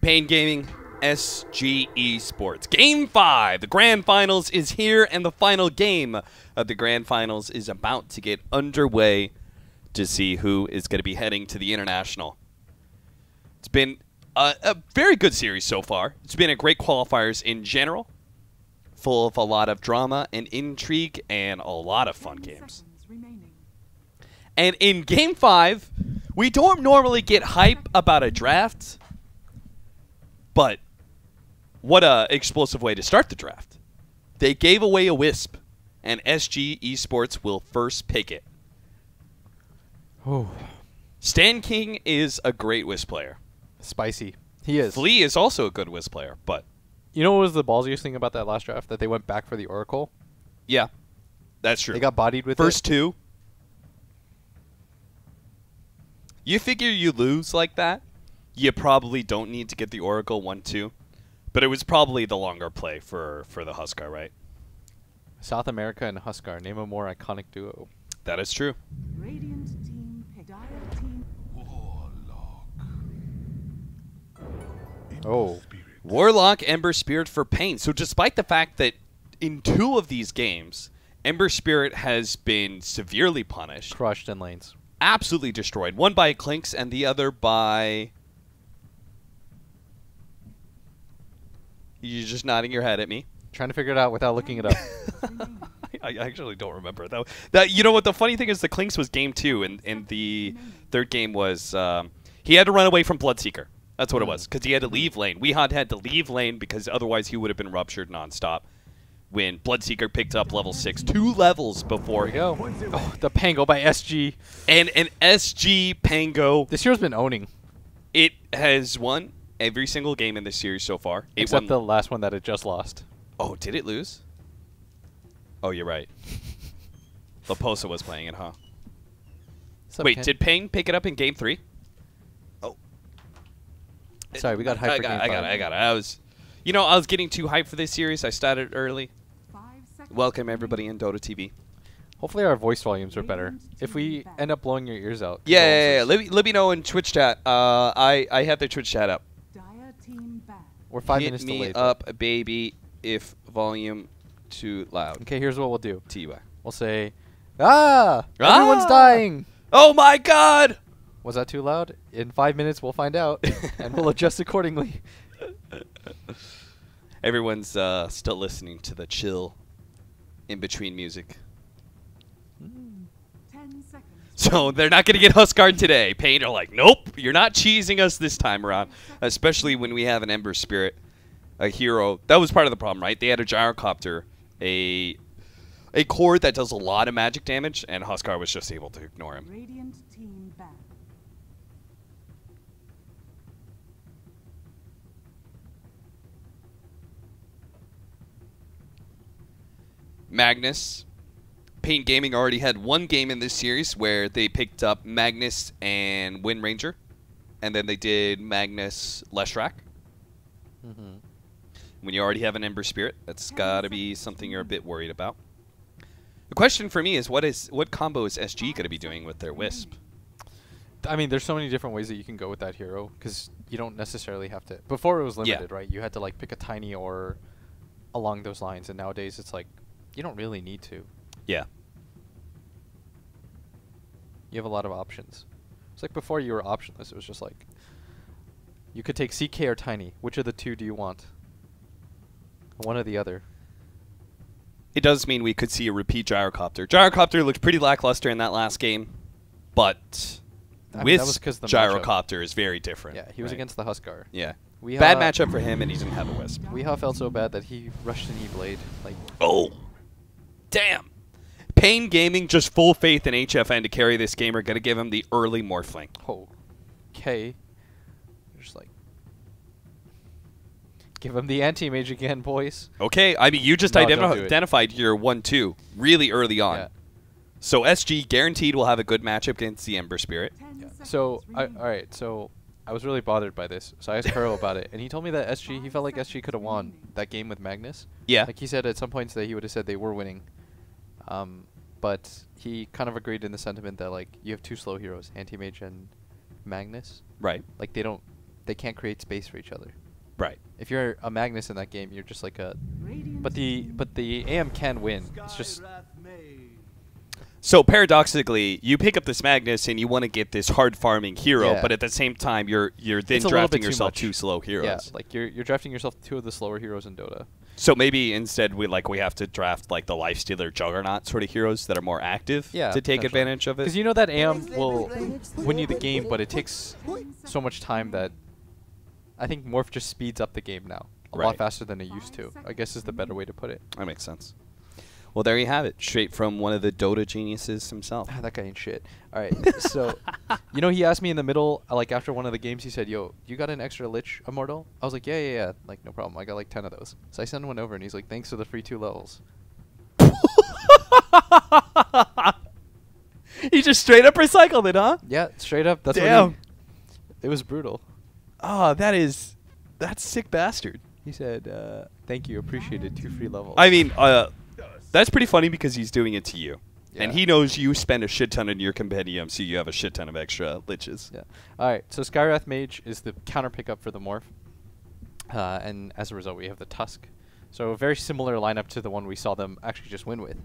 paiN Gaming, SG Sports. Game 5. The Grand Finals is here, and the final game of the Grand Finals is about to get underway to see who is going to be heading to the International. It's been a very good series so far. It's been a great qualifiers in general, full of a lot of drama and intrigue and a lot of fun games. And in Game 5, we don't normally get hype about a draft, but what a explosive way to start the draft. They gave away a Wisp, and SG Esports will first pick it. Oh. Stan King is a great Wisp player. Spicy. He is. Flea is also a good Wisp player, but... You know what was the ballsiest thing about that last draft? That they went back for the Oracle? Yeah, that's true. They got bodied with First two. You figure you lose like that, you probably don't need to get the Oracle 1-2. But it was probably the longer play for the Huskar, right? South America and Huskar. Name a more iconic duo. That is true. Radiant team, Dire team. Oh. Warlock, Ember Spirit for paiN. So despite the fact that in 2 of these games, Ember Spirit has been severely punished. Crushed in lanes. Absolutely destroyed. One by Clinks and the other by... You're just nodding your head at me. Trying to figure it out without looking it up. I actually don't remember though. That you know what the funny thing is, the Clinks was game 2, and the third game was he had to run away from Bloodseeker. That's what it was, because he had to leave lane. Weehawd had to leave lane because otherwise he would have been ruptured nonstop. When Bloodseeker picked up level 6, 2 levels before Here we go. Oh, the Pango by SG. And an SG Pango. This year's been owning. It has won every single game in this series so far. Except the last one that it just lost. Oh, did it lose? Oh, you're right. Laposa was playing it, huh? Wait, did paiN pick it up in game 3? Oh. Sorry, we got hyped for game 5. I got it. I was getting too hyped for this series. I started early. Welcome everybody in Dota TV. Hopefully our voice volumes are better. If we end up blowing your ears out. Yeah. Let me know in Twitch chat. I have the Twitch chat up. We're 5 minutes delayed. Hit me up, baby, if volume too loud. Okay, here's what we'll do. TY. We'll say, everyone's dying. Oh my God! Was that too loud? In 5 minutes, we'll find out, and we'll adjust accordingly. Everyone's still listening to the chill in-between music. 10 seconds. So they're not going to get Huskar today. paiN are like, nope, you're not cheesing us this time around. Especially when we have an Ember Spirit, a hero. That was part of the problem, right? They had a Gyrocopter, a core that does a lot of magic damage, and Huskar was just able to ignore him. Radiant team back. Magnus. paiN Gaming already had one game in this series where they picked up Magnus and Wind Ranger, and then they did Magnus Leshrac. When you already have an Ember Spirit, that's got to be something you're a bit worried about. The question for me is, what combo is SG going to be doing with their Wisp? I mean, there's so many different ways that you can go with that hero, because you don't necessarily have to. Before it was limited, right? You had to like pick a tiny or along those lines, and nowadays it's like you don't really need to. Yeah. You have a lot of options. It's like before you were optionless. It was just like you could take CK or Tiny. Which of the two do you want? One or the other. It does mean we could see a repeat Gyrocopter. Gyrocopter looked pretty lackluster in that last game, but Wisp Gyrocopter is very different. Yeah, he was against the Huskar. Yeah. Bad matchup for him, and he didn't have a Wisp. Weehawd felt so bad that he rushed an E-Blade. Like, oh, damn. paiN Gaming, just full faith in HFN to carry this game, are going to give him the early Morphling. Oh, okay. Just like, give him the anti-mage again, boys. Okay, I mean, you just identified your 1-2 really early on. Yeah. So SG guaranteed will have a good matchup against the Ember Spirit. Yeah. So, all right, so I was really bothered by this. So I asked Kuro about it, and he told me that he felt like SG could have won that game with Magnus. Yeah. Like he said at some points that he would have said they were winning. But he kind of agreed in the sentiment that like you have 2 slow heroes, Anti-Mage and Magnus. Right. Like they don't they can't create space for each other. Right. If you're a Magnus in that game, you're just like a. Radiant But the AM can win. It's just So paradoxically, you pick up this Magnus and you want to get this hard farming hero, Yeah. but at the same time, you're then It's a little drafting bit too yourself much. two slow heroes. yeah, like you're drafting yourself 2 of the slower heroes in Dota. So maybe instead we have to draft like the Lifestealer Juggernaut sort of heroes that are more active Yeah, to take potentially. advantage of it. Because you know that AM will win you the game, but it takes so much time that I think Morph just speeds up the game now a lot Right. faster than it used to. I guess is the better way to put it. That makes sense. Well, there you have it, straight from one of the Dota geniuses himself. Ah, that guy ain't shit. All right, so you know he asked me in the middle, like after one of the games, he said, "Yo, you got an extra Lich Immortal?" I was like, "Yeah, like no problem. I got like 10 of those." So I sent one over, and he's like, "Thanks for the free 2 levels." He just straight up recycled it, huh? Yeah, straight up. That's Damn. What it was brutal. Oh, that's sick bastard. He said, "Thank you, appreciated 2 free levels." I mean, that's pretty funny because he's doing it to you. And Yeah. he knows you spend a shit ton in your compendium, so you have a shit ton of extra liches. Yeah. All right. So Skywrath Mage is the counter pickup for the Morph, and as a result, we have the Tusk. So a very similar lineup to the one we saw them actually just win with.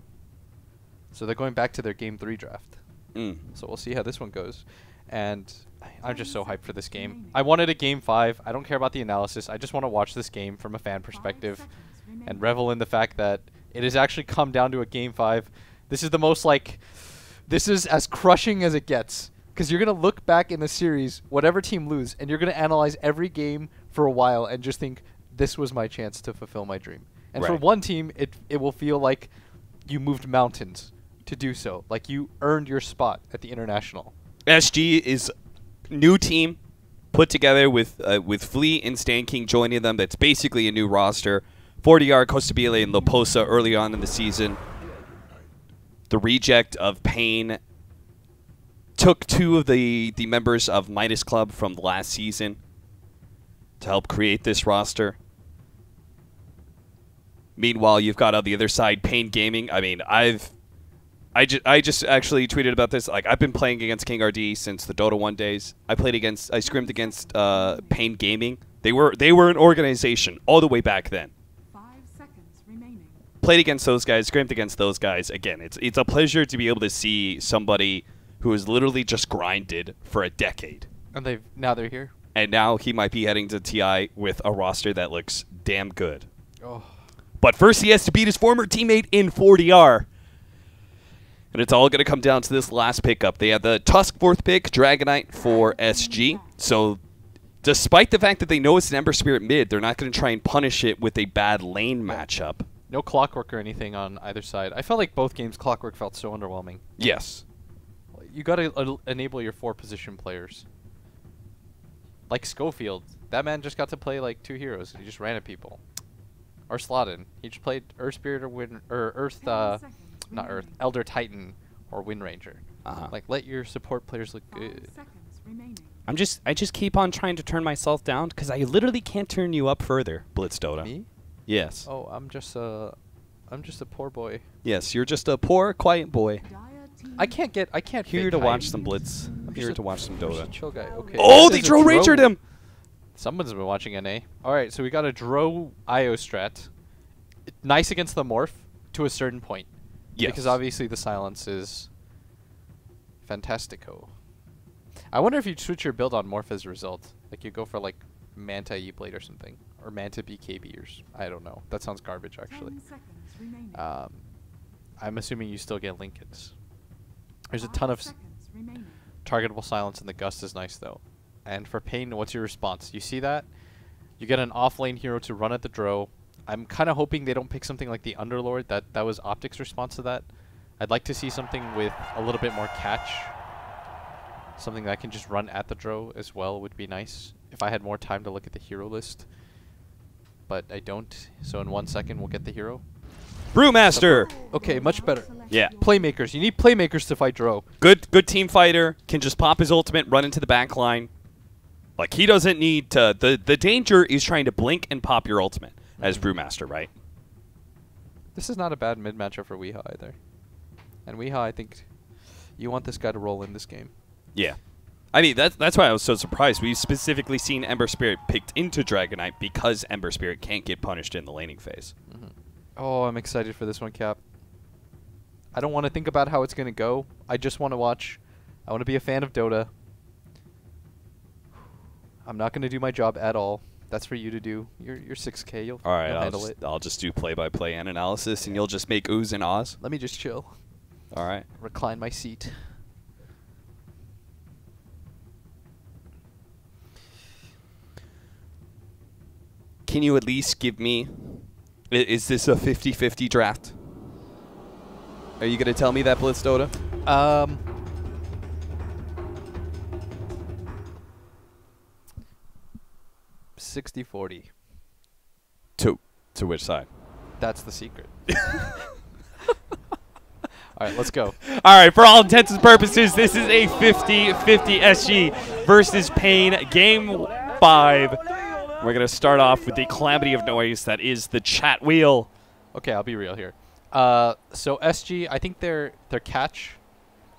So they're going back to their Game 3 draft. Mm. So we'll see how this one goes. And I'm just so hyped for this game. I wanted a Game 5. I don't care about the analysis. I just want to watch this game from a fan perspective and revel in the fact that it has actually come down to a Game 5. This is the most this is as crushing as it gets. Because you're going to look back in the series, whatever team lose, and you're going to analyze every game for a while and just think, this was my chance to fulfill my dream. And for Right. one team, it will feel like you moved mountains to do so. Like you earned your spot at the International. SG is new team put together with Flea and Stan King joining them. That's basically a new roster. 40R, Costabile, and Loposa early on in the season. The reject of paiN took 2 of the members of Midas Club from the last season to help create this roster. Meanwhile, you've got on the other side paiN Gaming. I mean, I just actually tweeted about this. Like, I've been playing against King RD since the Dota 1 days. I scrimmed against paiN Gaming. They were an organization all the way back then. 5 seconds remaining. Played against those guys, scrimmed against those guys. Again, it's a pleasure to be able to see somebody who has literally just grinded for a decade. And now they're here. And now he might be heading to TI with a roster that looks damn good. Oh. But first he has to beat his former teammate in 40R. And it's all going to come down to this last pickup. They have the Tusk 4th pick, Dragonite for SG. So despite the fact that they know it's an Ember Spirit mid, they're not going to try and punish it with a bad lane matchup. No Clockwork or anything on either side. I felt like both games Clockwork felt so underwhelming. Yes. You got to enable your 4 position players. Like Schofield, that man just got to play like 2 heroes. He just ran at people. Or Slottin, he just played Earth Spirit or not Earth, Elder Titan or Wind Ranger. Like let your support players look 5 good. seconds remaining. I just keep on trying to turn myself down because I literally can't turn you up further, Blitz Dota. Me? Yes. Oh, I'm just a poor boy. Yes, you're just a poor, quiet boy. Dire team I can't Here fake to hype. watch some Blitz. I'm Here just to watch some I'm just a Dota. chill guy. Okay. Oh, this they is a Dro Rangered him! Someone's been watching NA. All right, so we got a Dro IO strat. Nice against the Morph to a certain point. Yes. Because obviously the silence is fantastico. I wonder if you'd switch your build on Morph as a result. Like you go for like Manta E-Blade or something. Or Manta BKB or I don't know. That sounds garbage actually. 10 seconds remaining. I'm assuming you still get Linkens. There's a 5 ton of seconds remaining. targetable silence and the Gust is nice though. And for paiN, what's your response? You see that? You get an off-lane hero to run at the Dro. I'm kind of hoping they don't pick something like the Underlord. That was Optic's response to that. I'd like to see something with a little bit more catch. Something that can just run at the Dro as well would be nice. If I had more time to look at the hero list. But I don't. So in 1 second, we'll get the hero. Brewmaster! Okay, much better. Yeah. Playmakers. You need playmakers to fight Dro. Good team fighter. Can just pop his ultimate, run into the back line. Like, he doesn't need to... The danger is trying to blink and pop your ultimate as Brewmaster, right? This is not a bad mid matchup for Weehaw either. And Weehaw, I think you want this guy to roll in this game. Yeah. I mean, that's why I was so surprised. We've specifically seen Ember Spirit picked into Dragonite because Ember Spirit can't get punished in the laning phase. Oh, I'm excited for this one, Cap. I don't want to think about how it's going to go. I just want to watch. I want to be a fan of Dota. I'm not going to do my job at all. That's for you to do. You're 6K. You'll handle it. I'll just do play-by-play and analysis, and you'll just make oohs and ahs. Let me just chill. All right. Recline my seat. Can you at least give me... Is this a 50-50 draft? Are you going to tell me that, Blitz Dota? 60-40. To which side? That's the secret. All right, let's go. All right, for all intents and purposes, this is a 50-50 SG versus paiN Game 5. We're going to start off with the calamity of noise that is the chat wheel. Okay, I'll be real here. So SG, I think their catch,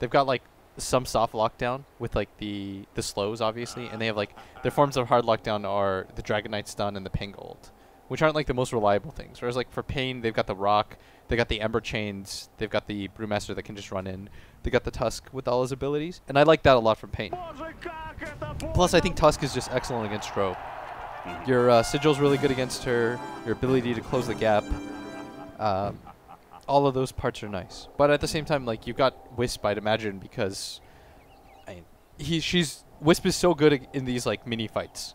they've got like some soft lockdown with like the slows obviously, and they have like their forms of hard lockdown are the Dragonite stun and the Pangold, which aren't like the most reliable things. Whereas like for paiN, they've got the rock, they got the Ember chains, they've got the Brewmaster that can just run in, they got the Tusk with all his abilities, and I like that a lot from paiN. Plus, I think Tusk is just excellent against Dro. Your Sigil's really good against her. Your ability to close the gap. All of those parts are nice. But at the same time, like, you've got Wisp, I'd imagine, because Wisp is so good in these like mini fights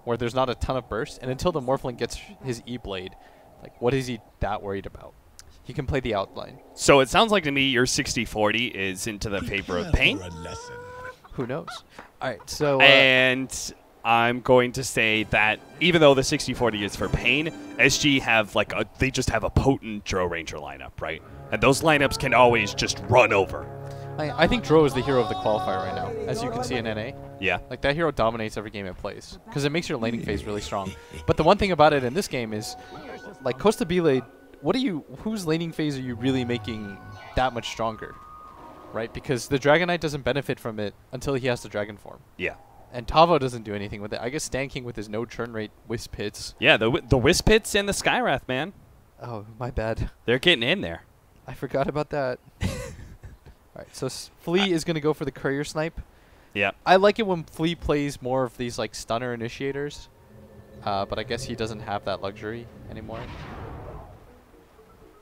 where there's not a ton of burst, and until the Morphling gets his E-Blade, like, what is he that worried about? He can play the outline. So it sounds like to me your 60-40 is into the favor of paiN. Who knows? All right, so and I'm going to say that even though the 60-40 is for paiN, SG have like they just have a potent Dro Ranger lineup, right? And those lineups can always just run over. I think Dro is the hero of the qualifier right now, as you can see in NA. Yeah. Like, that hero dominates every game it plays, because it makes your laning phase really strong. But the one thing about it in this game is, like, Costa Bile, whose laning phase are you really making that much stronger? Right? Because the Dragonite doesn't benefit from it until he has the Dragon form. Yeah. And Tavo doesn't do anything with it. I guess Stan King with his no churn rate Wisp hits. Yeah, the Wisp hits and the Skywrath, man. Oh, my bad. They're getting in there. I forgot about that. Alright, so Flea is going to go for the Courier Snipe. Yeah. I like it when Flea plays more of these like stunner initiators. But I guess he doesn't have that luxury anymore.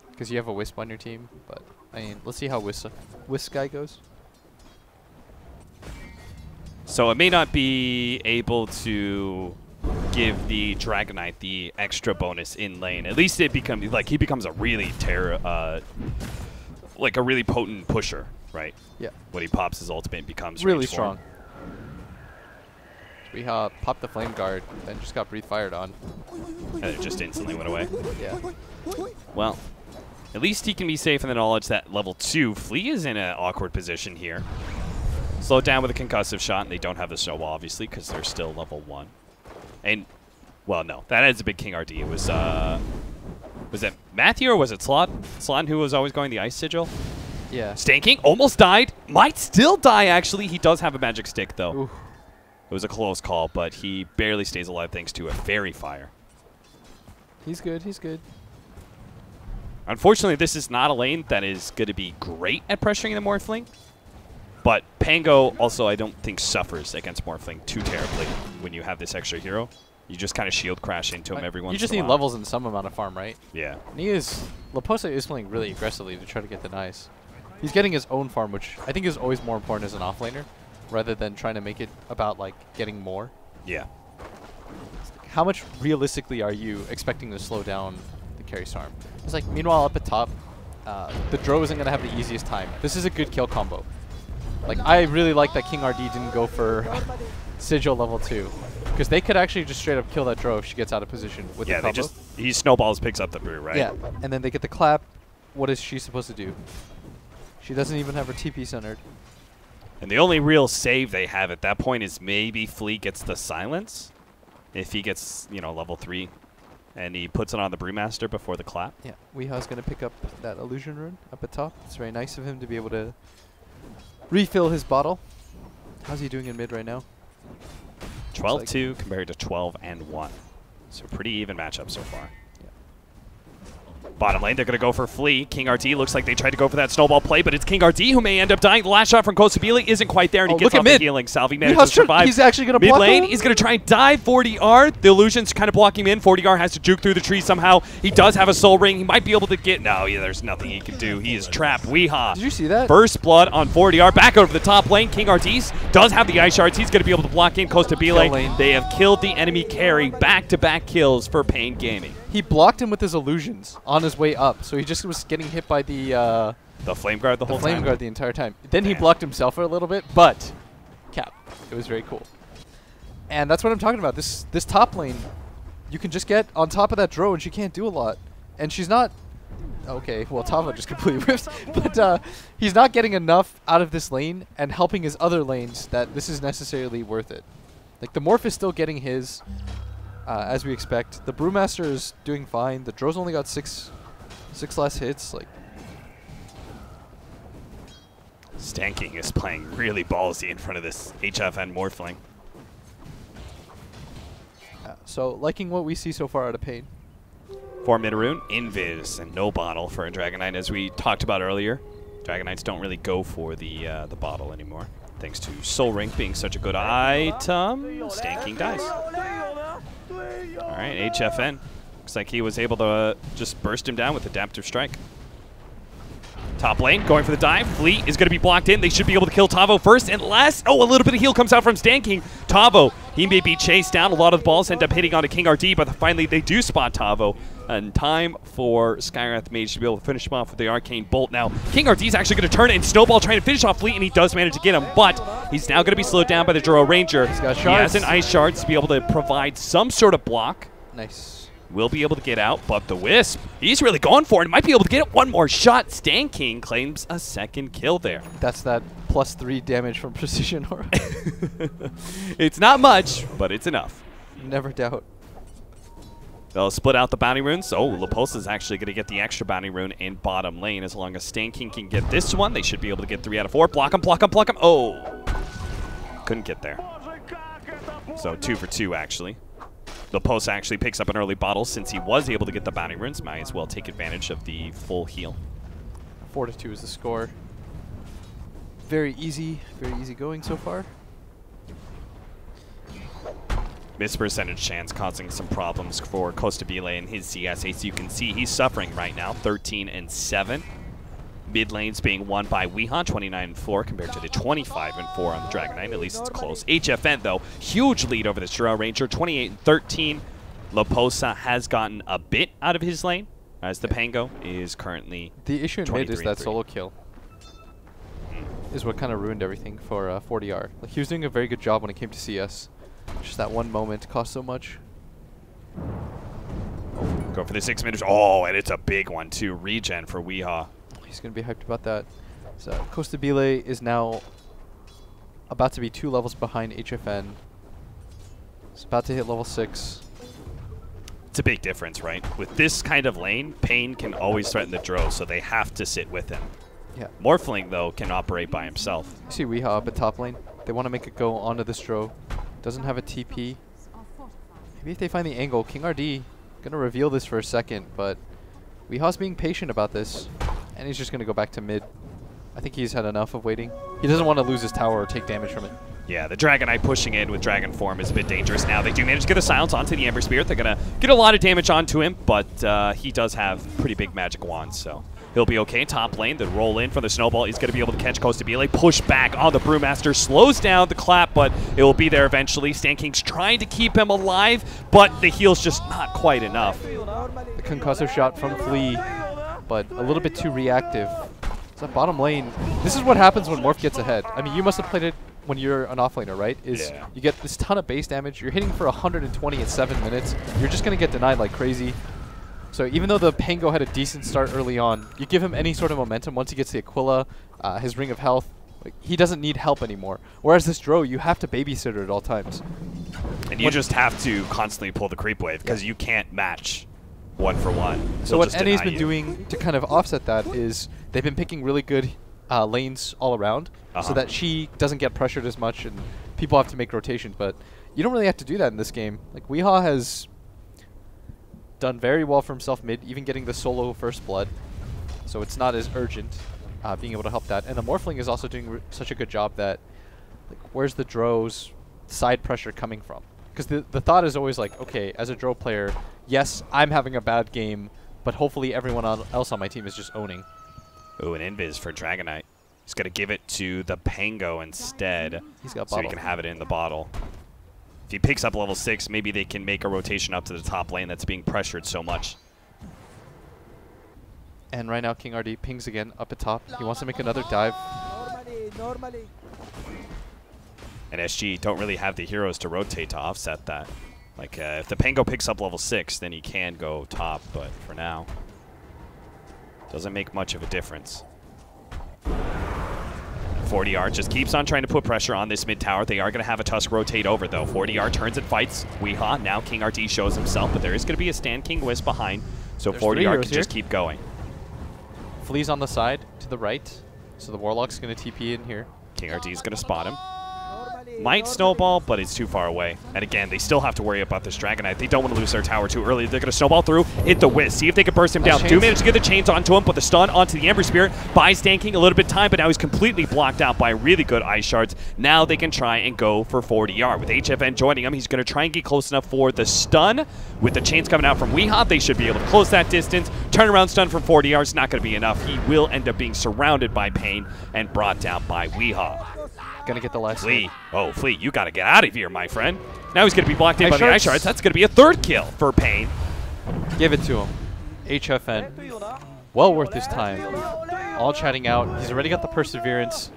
Because you have a Wisp on your team. But, I mean, let's see how Wisp guy goes. So it may not be able to give the Dragonite the extra bonus in lane. At least it becomes like he becomes a really like a really potent pusher, right? Yeah. When he pops his ultimate, becomes really range strong. form. We popped the Flame Guard, then just got breathe fired on. And it just instantly went away. Yeah. Well, at least he can be safe in the knowledge that level 2, Flea is in an awkward position here. Slowed down with a concussive shot, and they don't have the snowball, obviously, because they're still level 1. And, well, no, that is a big King RD. It was it Matthew or was it Slot who was always going the Ice Sigil? Yeah. Stanking almost died. Might still die, actually. He does have a magic stick, though. Oof. It was a close call, but he barely stays alive thanks to a Fairy Fire. He's good. He's good. Unfortunately, this is not a lane that is going to be great at pressuring the Morphling. But Pango also, I don't think, suffers against Morphling too terribly when you have this extra hero. You just kind of shield crash into him every once in a while. You just need levels and some amount of farm, right? Yeah. And Laposa is playing really aggressively to try to get the nice. He's getting his own farm, which I think is always more important as an offlaner, rather than trying to make it about, like, getting more. Yeah. How much realistically are you expecting to slow down the carry storm? It's like, meanwhile, up at top, the Dro isn't going to have the easiest time. This is a good kill combo. Like, I really like that King RD didn't go for Sigil level 2. Because they could actually just straight up kill that Dro if she gets out of position with the combo. He snowballs, picks up the brew, right? Yeah, and then they get the clap. What is she supposed to do? She doesn't even have her TP centered. And the only real save they have at that point is maybe Flea gets the silence. If he gets, you know, level 3. And he puts it on the Brewmaster before the clap. Yeah, Weeha's going to pick up that illusion rune up at top. It's very nice of him to be able to refill his bottle. How's he doing in mid right now? 12-2 compared to 12-1. So pretty even matchup so far. Bottom lane, they're going to go for Flea. King RT looks like they tried to go for that snowball play, but it's King RT who may end up dying. The last shot from Kostabile isn't quite there, and he gets off the healing. Salvi manages to survive. He's actually going to mid block lane, him. he's going to try and dive 40R. The illusion's kind of blocking him in. 40R has to juke through the tree somehow. He does have a soul ring. He might be able to get... No, yeah, there's nothing he can do. He is trapped. Weehaw. Did you see that? First blood on 40R. Back over the top lane. King Ortiz does have the ice shards. He's going to be able to block in Kostabile. They have killed the enemy carry. Back-to-back kills for paiN Gaming. He blocked him with his illusions on his way up, so he just was getting hit by the Flame Guard the whole time? Flame Guard the entire time. Then he blocked himself for a little bit, but cap. It was very cool. And that's what I'm talking about. This top lane, you can just get on top of that Dro, and she can't do a lot. And she's not... Okay, well, Tava just completely whiffs. But he's not getting enough out of this lane and helping his other lanes that this is necessarily worth it. Like, the Morph is still getting his... as we expect. The Brewmaster is doing fine. The Dro's only got six less hits. Like, Stanking is playing really ballsy in front of this HFN Morphling. so liking what we see so far out of paiN. For Mid-Rune, Invis, and no bottle for a Dragon Knight. As we talked about earlier, Dragon Knights don't really go for the bottle anymore, thanks to Soul Ring being such a good item. Stanking dies. All right, HFN. Looks like he was able to just burst him down with Adaptive Strike. Top lane, going for the dive. Fleet is going to be blocked in. They should be able to kill Tavo first and last. Oh, a little bit of heal comes out from Stanking. Tavo, he may be chased down. A lot of the balls end up hitting onto King RT, but finally they do spot Tavo. And time for Skywrath Mage to be able to finish him off with the Arcane Bolt. Now, King RT is actually going to turn it and Snowball trying to finish off Fleet, and he does manage to get him, but he's now going to be slowed down by the Juro Ranger. He's got He shards. has an Ice Shards to be able to provide some sort of block. Nice. Will be able to get out, but the Wisp, he's really going for it. Might be able to get it. One more shot. Stanking claims a second kill there. That's that +3 damage from Precision Aura. It's not much, but it's enough. Never doubt. They'll split out the bounty runes. Oh, Laposa is actually going to get the extra bounty rune in bottom lane. As long as Stanking can get this one, they should be able to get 3 out of 4. Block him, block him, block him. Oh, couldn't get there. So 2 for 2, actually. Laposa actually picks up an early bottle since he was able to get the bounty runes. Might as well take advantage of the full heal. 4-2 is the score. Very easy going so far. Miss percentage chance causing some problems for Kostabile and his CS ace. You can see he's suffering right now, 13-7. Mid lanes being won by Weehaw, 29-4 compared to the 25-4 on the Dragon Knight. At least it's close. HFN, though, huge lead over the Juro Ranger, 28-13. Laposa has gotten a bit out of his lane, as the Pango is currently The issue in mid is that 23-3. solo kill. Is what kind of ruined everything for 40R. Like, he was doing a very good job when it came to CS. Just that one moment cost so much. Go for the 6 minutes. Oh, and it's a big one, too. Regen for Weehaw. He's going to be hyped about that. So Kostabile is now about to be 2 levels behind HFN. He's about to hit level 6. It's a big difference, right? With this kind of lane, paiN can always threaten the Dro, so they have to sit with him. Yeah. Morphling, though, can operate by himself. You see Weehaw up at top lane. They want to make it go onto this Dro. Doesn't have a TP. Maybe if they find the angle, King RD going to reveal this for a second, but Weehaw's being patient about this, and he's just going to go back to mid. I think he's had enough of waiting. He doesn't want to lose his tower or take damage from it. Yeah, the Dragon Knight pushing in with Dragon Form is a bit dangerous now. They do manage to get a silence onto the Ember Spirit. They're going to get a lot of damage onto him, but he does have pretty big magic wands, so he'll be okay. Top lane, the roll in for the Snowball. He's going to be able to catch Kostabile. Push back on the Brewmaster. Slows down the clap, but it will be there eventually. Stanking's trying to keep him alive, but the heal's just not quite enough. The concussive shot from Flea, but a little bit too reactive. It's that bottom lane. This is what happens when Morph gets ahead. I mean, you must have played it when you're an offlaner, right? Yeah. You get this ton of base damage. You're hitting for 120 in 7 minutes. You're just going to get denied like crazy. So even though the Pango had a decent start early on, you give him any sort of momentum once he gets the Aquila, his Ring of Health, like, he doesn't need help anymore. Whereas this Dro, you have to babysit her at all times. And you just have to constantly pull the creep wave because you can't match 1 for 1. So what NA's been doing to kind of offset that is they've been picking really good lanes all around, so that she doesn't get pressured as much, and people have to make rotations. But you don't really have to do that in this game. Like, Weehaw has done very well for himself mid, even getting the solo first blood, so it's not as urgent being able to help that. And the Morphling is also doing such a good job that, like, where's the Dro's side pressure coming from? Because the thought is always like, okay, as a Dro player, yes, I'm having a bad game, but hopefully everyone else on my team is just owning. Ooh, an invis for Dragonite. He's going to give it to the Pango instead. He's got so he bottle. can have it in the bottle. If he picks up level 6, maybe they can make a rotation up to the top lane that's being pressured so much. And right now, King RD pings again up at top. He wants to make another dive. Normally. And SG don't really have the heroes to rotate to offset that. Like, if the Pango picks up level 6, then he can go top, but for now, doesn't make much of a difference. 40R just keeps on trying to put pressure on this mid tower. They are going to have a Tusk rotate over, though. 40R turns and fights Weehaw. Now King RD shows himself, but there is going to be a Stand King Wisp behind, so 40R can just keep going. Flea's on the side to the right, so the Warlock's going to TP in here. King RD is going to spot him. Might snowball, but it's too far away. And again, they still have to worry about this Dragonite. They don't want to lose their tower too early. They're going to snowball through, hit the Wisp, see if they can burst him down. Do manage to get the chains onto him, but the stun onto the Ember Spirit buys Stand King a little bit of time, but now he's completely blocked out by really good Ice Shards. Now they can try and go for 40R. With HFN joining him, he's going to try and get close enough for the stun. With the chains coming out from Weehaw, they should be able to close that distance. Turnaround stun from 40R is not going to be enough. He will end up being surrounded by paiN and brought down by Weehaw. Gonna get the last Flea. Oh, Flea, you got to get out of here, my friend. Now he's going to be blocked in by the Ice Shards. That's going to be a third kill for paiN. Give it to him. HFN. Well worth his time. All chatting out. He's already got the Perseverance.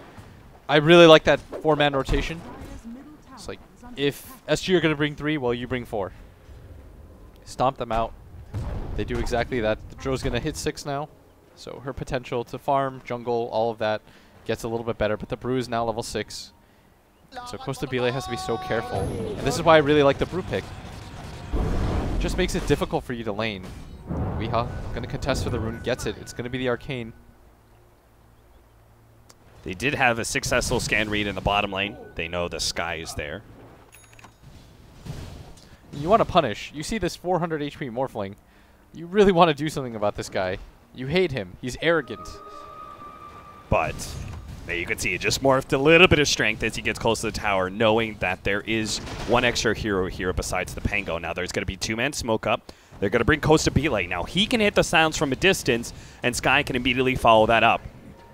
I really like that 4-man rotation. It's like, if SG are going to bring 3, well, you bring 4. Stomp them out. They do exactly that. The Dro's going to hit 6 now. So her potential to farm, jungle, all of that gets a little bit better, but the Brew is now level 6. So Costa Bile has to be so careful. And this is why I really like the Brew pick. It just makes it difficult for you to lane. Weehaw going to contest for the rune, gets it. It's going to be the Arcane. They did have a successful scan read in the bottom lane. They know the sky is there. You want to punish. You see this 400 HP Morphling. You really want to do something about this guy. You hate him. He's arrogant. But there you can see it just morphed a little bit of strength as he gets close to the tower, knowing that there is one extra hero here besides the Pango. Now there's going to be 2-man smoke up. They're going to bring Costa Bile. Now he can hit the silence from a distance, and Sky can immediately follow that up.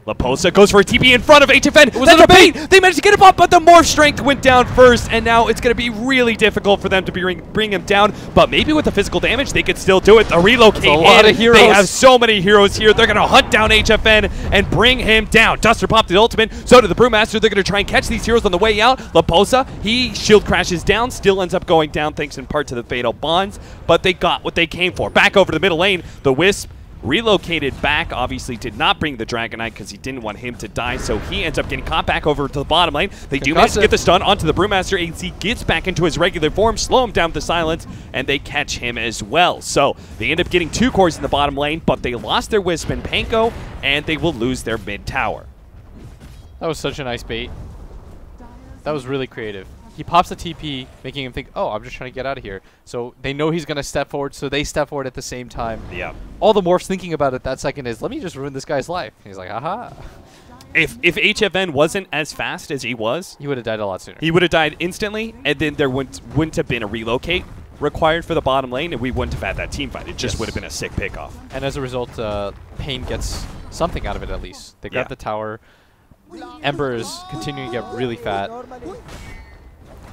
Laposa goes for a TP in front of HFN. That's a bait! They managed to get him up, but the morph strength went down first, and now it's going to be really difficult for them to bring him down. But maybe with the physical damage, they could still do it. The relocate a lot of heroes. They have so many heroes here. They're going to hunt down HFN and bring him down. Duster popped the ultimate. So did the Brewmaster. They're going to try and catch these heroes on the way out. Laposa, he shield crashes down, still ends up going down thanks in part to the Fatal Bonds. But they got what they came for. Back over the middle lane, the Wisp relocated back, obviously did not bring the Dragonite because he didn't want him to die, so he ends up getting caught back over to the bottom lane. They do manage to get the stun onto the Brewmaster. AC gets back into his regular form, slow him down with the silence, and they catch him as well. So they end up getting 2 cores in the bottom lane, but they lost their Wisp and Panko, and they will lose their mid tower. That was such a nice bait. That was really creative. He pops the TP, making him think, oh, I'm just trying to get out of here. So they know he's going to step forward, so they step forward at the same time. Yeah. All the Morph's thinking about it that second is, let me just ruin this guy's life. And he's like, aha. If HFN wasn't as fast as he was, he would have died a lot sooner. He would have died instantly, and then there wouldn't have been a relocate required for the bottom lane, and we wouldn't have had that team fight. It just would have been a sick pickoff. And as a result, paiN gets something out of it at least. They grab the tower. Ember is continuing to get really fat.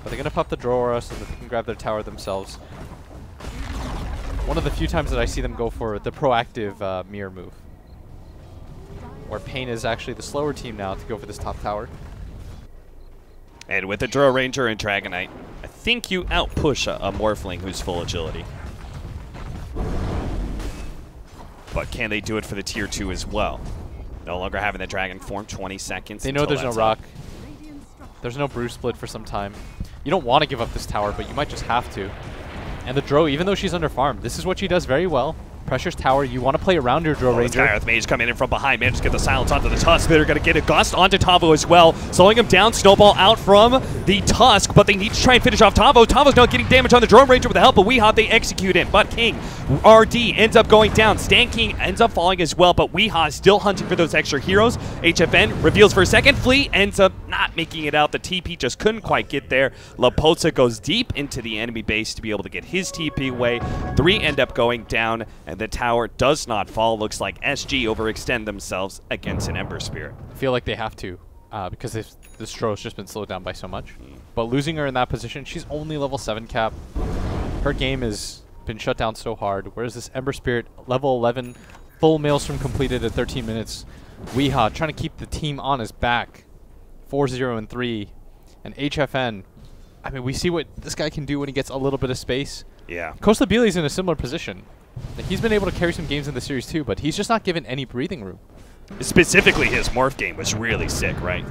But they're going to pop the Drora so that they can grab their tower themselves. One of the few times that I see them go for the proactive mirror move. Where paiN is actually the slower team now to go for this top tower. And with the Drow Ranger and Dragonite, I think you outpush a Morphling who's full agility. But can they do it for the tier 2 as well? No longer having the Dragon form, 20 seconds. They know there's no rock. There's no Brew split for some time. You don't want to give up this tower, but you might just have to. And the Drow, even though she's under farm, this is what she does very well. Pressures tower. You want to play around your Drill Ranger. Sky Mage coming in from behind. Managed to get the silence onto the Tusk. They're going to get a gust onto Tavo as well. Slowing him down. Snowball out from the Tusk, but they need to try and finish off Tavo. Tavo's not getting damage on the Drone Ranger with the help of Weehaw. They execute him, but King RD ends up going down. Stan King ends up falling as well, but Weehaw is still hunting for those extra heroes. HFN reveals for a second. Flea ends up not making it out. The TP just couldn't quite get there. Laposa goes deep into the enemy base to be able to get his TP away. 3 end up going down, and the tower does not fall. Looks like SG overextend themselves against an Ember Spirit. I feel like they have to because this Stroh's just been slowed down by so much. But losing her in that position, she's only level 7 cap. Her game has been shut down so hard, whereas this Ember Spirit, level 11, full Maelstrom completed at 13 minutes. Weehaw trying to keep the team on his back. 4-0-3. And HFN, I mean, we see what this guy can do when he gets a little bit of space. Yeah. Costa Beely's in a similar position. He's been able to carry some games in the series too, but he's just not given any breathing room. Specifically, his Morph game was really sick, right?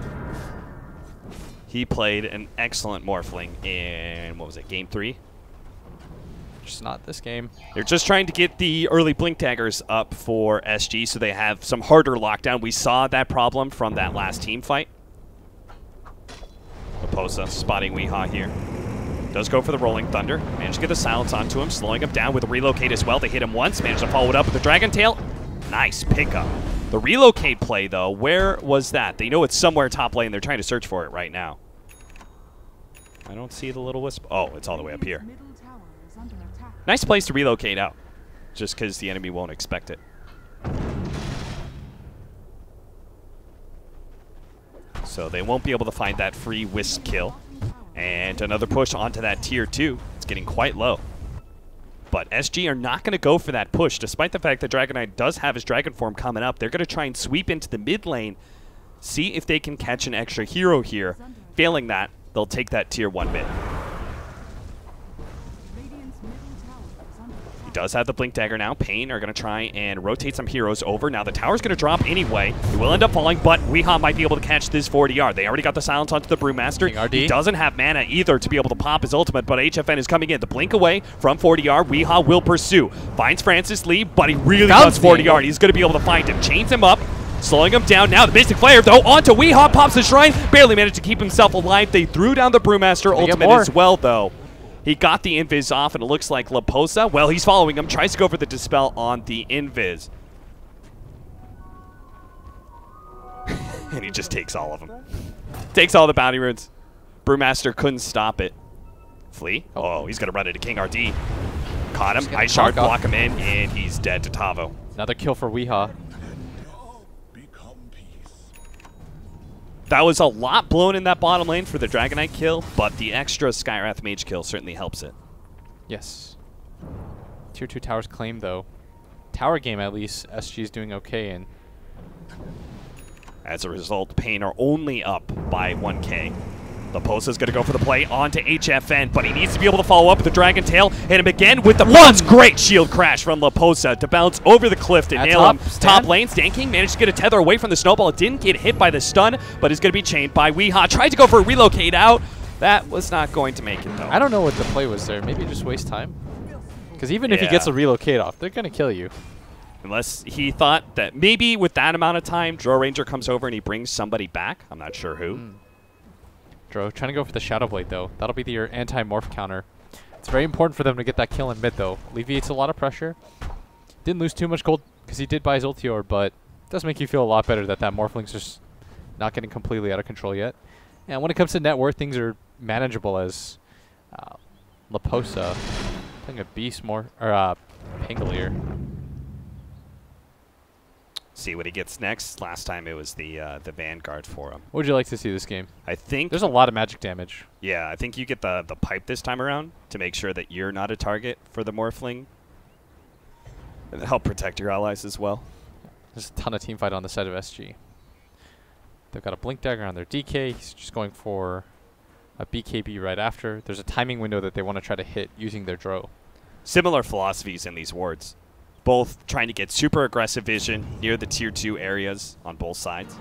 He played an excellent Morphling in, what was it, Game 3? Just not this game. They're just trying to get the early Blink Daggers up for SG so they have some harder lockdown. We saw that problem from that last team fight. Laposa spotting Weehaw here. Does go for the Rolling Thunder. Managed to get the silence onto him, slowing him down with a relocate as well. They hit him once, managed to follow it up with the Dragon Tail. Nice pickup. The relocate play, though, where was that? They know it's somewhere top lane. They're trying to search for it right now. I don't see the little wisp. Oh, it's all the way up here. Middle tower is under attack. Nice place to relocate out, just because the enemy won't expect it. So they won't be able to find that free wisp kill. And another push onto that tier 2. It's getting quite low. But SG are not going to go for that push, despite the fact that Dragon Knight does have his Dragon form coming up. They're going to try and sweep into the mid lane, see if they can catch an extra hero here. Failing that, they'll take that tier 1 mid. Radiant's middle tower is under attack. He does have the Blink Dagger now. paiN are going to try and rotate some heroes over. Now the tower's going to drop anyway. He will end up falling, but Weehaw might be able to catch this 40R. They already got the silence onto the Brewmaster. He doesn't have mana either to be able to pop his ultimate, but HFN is coming in. The blink away from 40R. Weehaw will pursue. Finds Francis Lee, but he really does 40R. He's going to be able to find him. Chains him up. Slowing him down now. The Mystic Flare, though, onto Weehaw. Pops the Shrine. Barely managed to keep himself alive. They threw down the Brewmaster ultimate as well, though. He got the Invis off, and it looks like Laposa, well, he's following him, tries to go for the Dispel on the Invis. And he just takes all of them. Takes all the bounty runes. Brewmaster couldn't stop it. Flea? Oh, he's going to run into King RD. Caught him. Ice Shard, block him in, and he's dead to Tavo. Another kill for Weehaw. That was a lot blown in that bottom lane for the Dragon Knight kill, but the extra Skywrath Mage kill certainly helps it. Yes. Tier 2 towers claimed, though. Tower game, at least, SG is doing okay, and as a result, paiN are only up by 1k. Laposa's going to go for the play onto HFN, but he needs to be able to follow up with the Dragon Tail. Hit him again with the once great shield crash from Laposa to bounce over the cliff to nail him. Top lane, Stan King managed to get a tether away from the snowball. Didn't get hit by the stun, but is going to be chained by Weehaw. Tried to go for a relocate out. That was not going to make it, though. I don't know what the play was there. Maybe just waste time? Because even if he gets a relocate off, they're going to kill you. Unless he thought that maybe with that amount of time, Draw Ranger comes over and he brings somebody back. I'm not sure who. Dro trying to go for the Shadow Blade, though. That'll be your anti-morph counter. It's very important for them to get that kill in mid, though. Alleviates a lot of pressure. Didn't lose too much gold because he did buy his Ultior, but it does make you feel a lot better that Morphling's just not getting completely out of control yet. And when it comes to net worth, things are manageable as Laposa playing a Beast more, or Pangolier. See what he gets next. Last time it was the Vanguard for him. What would you like to see this game? I think there's a lot of magic damage. Yeah, I think you get the pipe this time around to make sure that you're not a target for the Morphling. And help protect your allies as well. There's a ton of team fight on the side of SG. They've got a Blink Dagger on their DK. He's just going for a BKB right after. There's a timing window that they want to try to hit using their Dro. Similar philosophies in these wards. Both trying to get super aggressive vision near the tier 2 areas on both sides.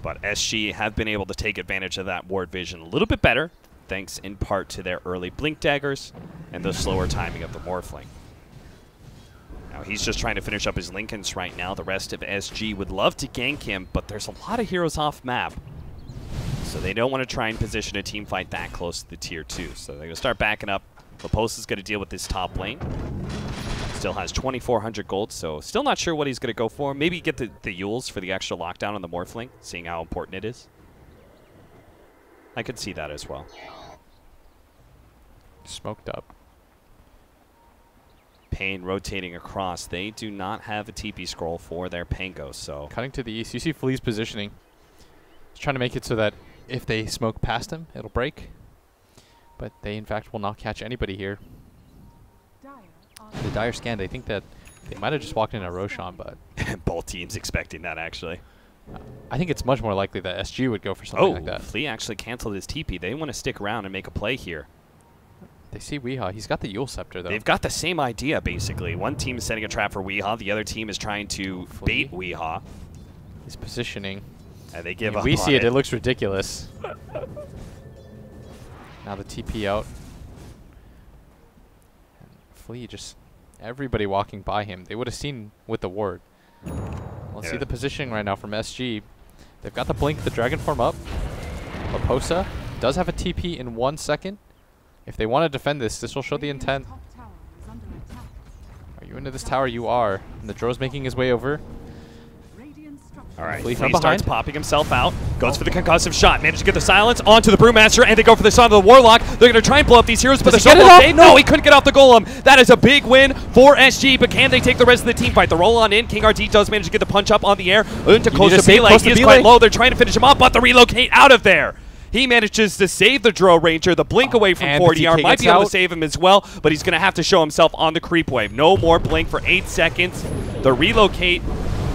But SG have been able to take advantage of that ward vision a little bit better, thanks in part to their early Blink Daggers and the slower timing of the Morphling. Now he's just trying to finish up his Lincolns right now. The rest of SG would love to gank him, but there's a lot of heroes off map. So they don't want to try and position a team fight that close to the tier 2. So they're going to start backing up. Leposa's going to deal with this top lane. Still has 2,400 gold, so still not sure what he's going to go for. Maybe get the Yules for the extra lockdown on the Morphling, seeing how important it is. I could see that as well. Smoked up. paiN rotating across. They do not have a TP scroll for their Pango, so... Cutting to the east. You see Flea's positioning. He's trying to make it so that if they smoke past him, it'll break. But they, in fact, will not catch anybody here. The Dire scan, they think that they might have just walked in a Roshan, but... Both teams expecting that, actually. I think it's much more likely that SG would go for something like that. Flea actually canceled his TP. They want to stick around and make a play here. They see Weehaw. He's got the Yule Scepter, though. They've got the same idea, basically. One team is setting a trap for Weehaw. The other team is trying to bait Weehaw. He's positioning. And they give up We on see it. It looks ridiculous. Now the TP out. And Flea just... Everybody walking by him. They would have seen with the ward. Let's see the positioning right now from SG. They've got the blink, the dragon form up. Leposa does have a TP in 1 second. If they want to defend this, this will show the intent. Are you into this tower? You are. And the Dro's making his way over. All right, Flea Flea starts popping himself out, goes for the concussive shot, manages to get the silence onto the Brewmaster, and they go for the son of the Warlock. They're going to try and blow up these heroes, but there's no blockade. No, he couldn't get off the Golem. That is a big win for SG, but can they take the rest of the team fight? The roll on in. King RT does manage to get the punch up on the air into Costa Belay. He is quite low. They're trying to finish him off, but the relocate out of there. He manages to save the Dro Ranger. The blink away from 40R might be able to save him as well, but he's going to have to show himself on the creep wave. No more blink for 8 seconds. The relocate,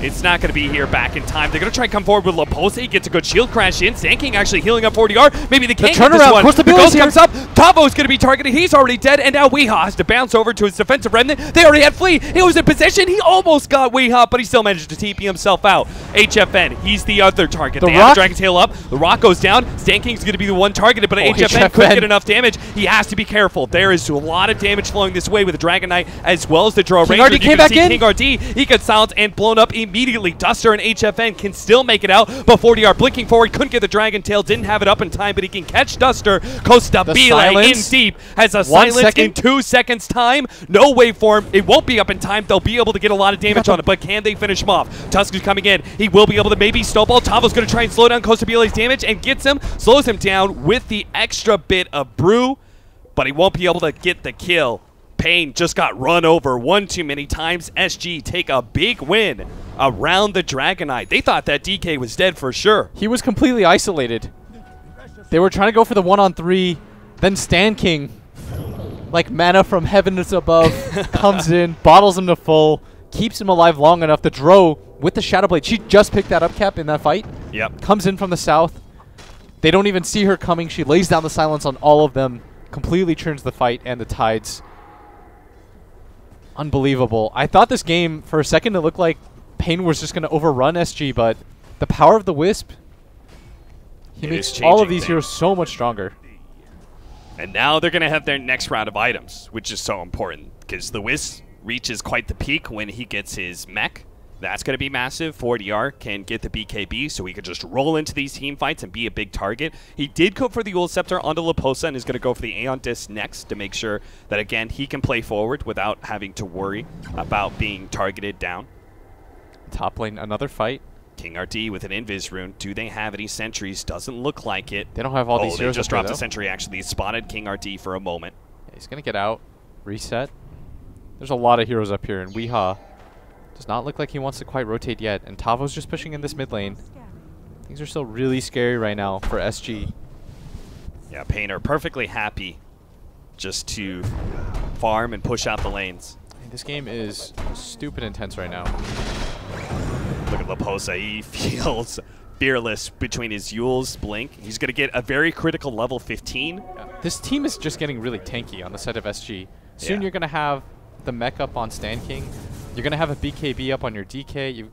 it's not going to be here back in time. They're going to try and come forward with Leposa. He gets a good shield crash in. Sand King actually healing up 40R. Maybe they can't get this one. The ghost comes up. Tavo's going to be targeted. He's already dead, and now Weehaw has to bounce over to his defensive remnant. They already had Flea. He was in position. He almost got Weehaw, but he still managed to TP himself out. HFN, he's the other target. They have the Dragon Tail up. The Rock goes down. Sand King's going to be the one targeted, but HFN couldn't get enough damage. He has to be careful. There is a lot of damage flowing this way with the Dragon Knight as well as the Dro Ranger. RD came back in. King RD, he gets silenced and blown up immediately. Duster and HFN can still make it out, but 40R blinking forward, couldn't get the Dragon Tail, didn't have it up in time, but he can catch Duster. Costa Belay in deep, has a silence in 2 seconds time. No waveform, it won't be up in time. They'll be able to get a lot of damage on it, but can they finish him off? Tusk is coming in, he will be able to maybe snowball. Tavo's going to try and slow down Costa Belay's damage and gets him, slows him down with the extra bit of brew, but he won't be able to get the kill. paiN just got run over one too many times. SG take a big win around the Dragon Knight. They thought that DK was dead for sure. He was completely isolated. They were trying to go for the 1-on-3. Then Stand King, like mana from heaven is above, comes in, bottles him to full, keeps him alive long enough. The Dro with the Shadow Blade, she just picked that up, Cap, in that fight. Yep. Comes in from the south. They don't even see her coming. She lays down the silence on all of them, completely turns the fight and the tides. Unbelievable. I thought this game, for a second, it looked like paiN was just going to overrun SG, but the power of the Wisp, he makes all of these heroes so much stronger. And now they're going to have their next round of items, which is so important, because the Wisp reaches quite the peak when he gets his mech. That's going to be massive. 40R can get the BKB, so he could just roll into these team fights and be a big target. He did go for the Yule Scepter onto Leposa and is going to go for the Aeon Disc next to make sure that, again, he can play forward without having to worry about being targeted down. Top lane, another fight. King RD with an Invis rune. Do they have any sentries? Doesn't look like it. They don't have all these heroes. They just dropped a sentry, actually. He spotted King RD for a moment. Yeah, he's going to get out, reset. There's a lot of heroes up here, and Weehaw does not look like he wants to quite rotate yet. And Tavo's just pushing in this mid lane. Things are still really scary right now for SG. Yeah, paiN are perfectly happy just to farm and push out the lanes. This game is stupid intense right now. Look at Leposa. He feels fearless between his Yule's blink. He's going to get a very critical level 15. Yeah. This team is just getting really tanky on the side of SG. Soon you're going to have the mech up on Stand King. You're going to have a BKB up on your DK.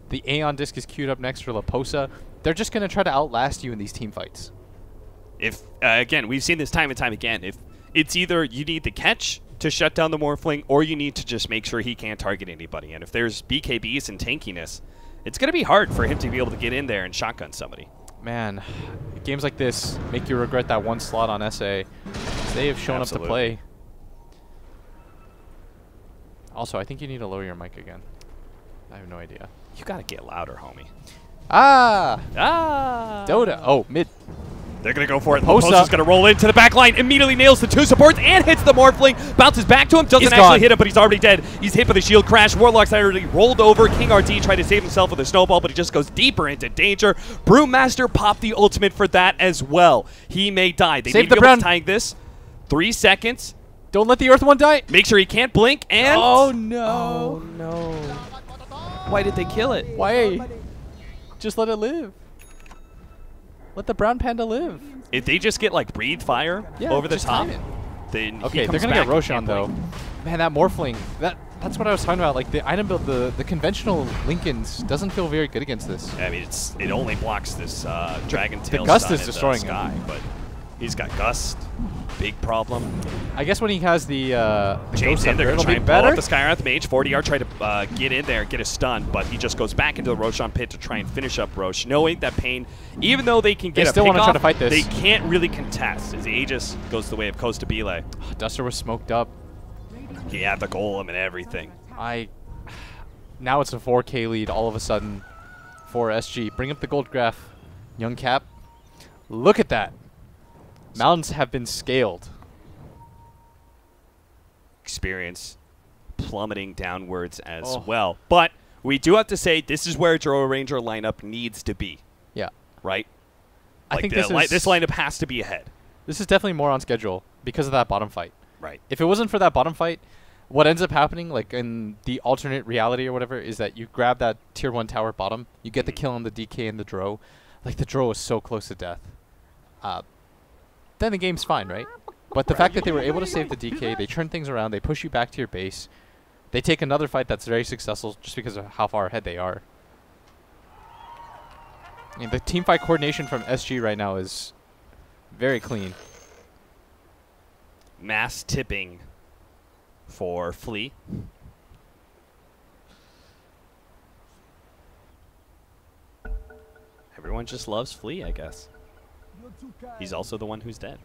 The Aeon Disc is queued up next for Leposa. They're just going to try to outlast you in these team fights. If, again, we've seen this time and time again. If it's either you need the catch to shut down the Morphling, or you need to just make sure he can't target anybody. And if there's BKBs and tankiness, it's going to be hard for him to be able to get in there and shotgun somebody. Man, games like this make you regret that one slot on SA. They have shown up to play. Also, I think you need to lower your mic again. I have no idea. You got to get louder, homie. Ah! Ah! Dota. Oh, mid. They're going to go for it. Posa. Posa's going to roll into the back line, immediately nails the 2 supports and hits the Morphling. Bounces back to him, doesn't actually hit him, but he's already dead. He's hit with a shield crash. Warlock's already rolled over. King RT tried to save himself with a snowball, but he just goes deeper into danger. Brewmaster popped the ultimate for that as well. He may die. They need to be able to tank this. 3 seconds. Don't let the Earth one die. Make sure he can't blink, and... Oh, no. Oh, no. Why did they kill it? Why? Just let it live. Let the brown panda live. If they just get, like, breathe fire over the top, then okay, they're going to get Roshan, though. Man, that Morphling, that's what I was talking about. Like, the item build, the conventional Lincolns doesn't feel very good against this. I mean, it only blocks this Dragon Tail the Gust stun is destroying the sky, but he's got Gust. Big problem. I guess when he has the James in, they're going to try and better. blow up the Skywrath Mage. 40R tried to get in there and get a stun, but he just goes back into the Roshan pit to try and finish up Rosh, knowing that paiN, even though they can get still want to try to fight this. They can't really contest as Aegis goes the way of Costa Bile. Duster was smoked up. He had the golem and everything. Now it's a 4K lead all of a sudden for SG. Bring up the gold graph, young Cap. Look at that. Mountains have been scaled. Experience plummeting downwards as well. But we do have to say this is where Drow Ranger lineup needs to be. Yeah. Right? I like think this lineup has to be ahead. This is definitely more on schedule because of that bottom fight. Right. If it wasn't for that bottom fight, what ends up happening, like in the alternate reality or whatever, is that you grab that tier 1 tower bottom, you get the kill on the DK and the Drow. Like, the Drow is so close to death. Then the game's fine, right? But the fact that they were able to save the DK, they turn things around, they push you back to your base, they take another fight that's very successful just because of how far ahead they are. I mean, the teamfight coordination from SG right now is very clean. Mass tipping for Flea. Everyone just loves Flea, I guess. He's also the one who's dead.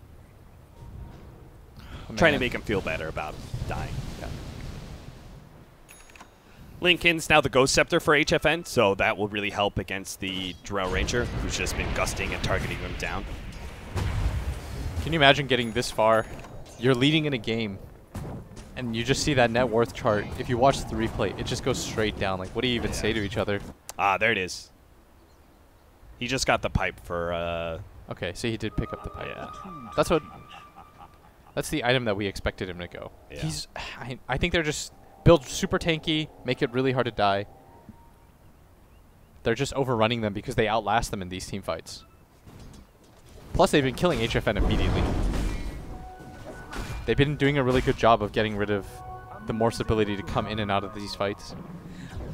Trying to make him feel better about dying. Yeah. Lincoln's now the Ghost Scepter for HFN, so that will really help against the Drow Ranger, who's just been gusting and targeting him down. Can you imagine getting this far? You're leading in a game, and you just see that net worth chart. If you watch the replay, it just goes straight down. Like, what do you even say to each other? Ah, there it is. He just got the pipe for... Okay, so he did pick up the pipe. Yeah. That's the item that we expected him to go. Yeah. I think they're just build super tanky, make it really hard to die. They're just overrunning them because they outlast them in these team fights. Plus, they've been killing HFN immediately. They've been doing a really good job of getting rid of the Morph's ability to come in and out of these fights.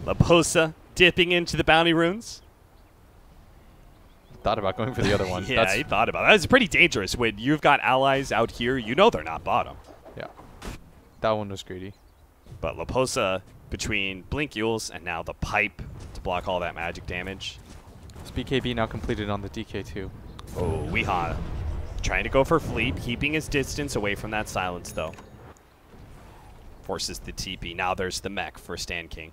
Laposa dipping into the bounty runes. Thought about going for the other one. Yeah, he thought about it. That's pretty dangerous when you've got allies out here. You know they're not bottom. Yeah. That one was greedy. But Laposa, between Blink Yules and now the pipe to block all that magic damage. This BKB now completed on the DK too. Oh, Weehaw. Trying to go for Fleet, keeping his distance away from that silence, though. Forces the TP. Now there's the mech for Stan King.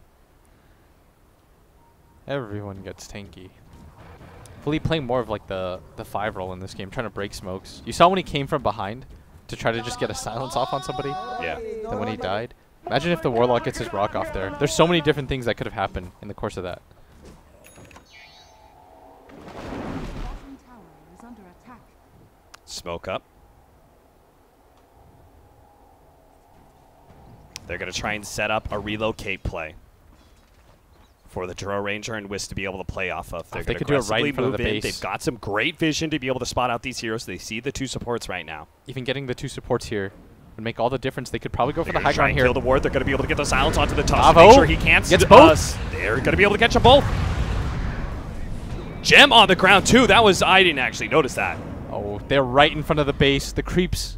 Everyone gets tanky. Fleet playing more of like the 5 role in this game, trying to break smokes. You saw when he came from behind to try to just get a silence off on somebody? Yeah. Then when he died. Imagine if the Warlock gets his rock off there. There's so many different things that could have happened in the course of that. Smoke up. They're going to try and set up a relocate play for the Drow Ranger and Wisp to be able to play off of. They're going to aggressively move in. They've got some great vision to be able to spot out these heroes. They see the 2 supports right now. Even getting the 2 supports here would make all the difference. They could probably go for the high ground here. Kill the ward. They're going to be able to get the silence onto the top. Bravo. Make sure he can't. Gets both. They're going to be able to catch them both. Gem on the ground too. That was, I didn't actually notice that. Oh, they're right in front of the base. The creeps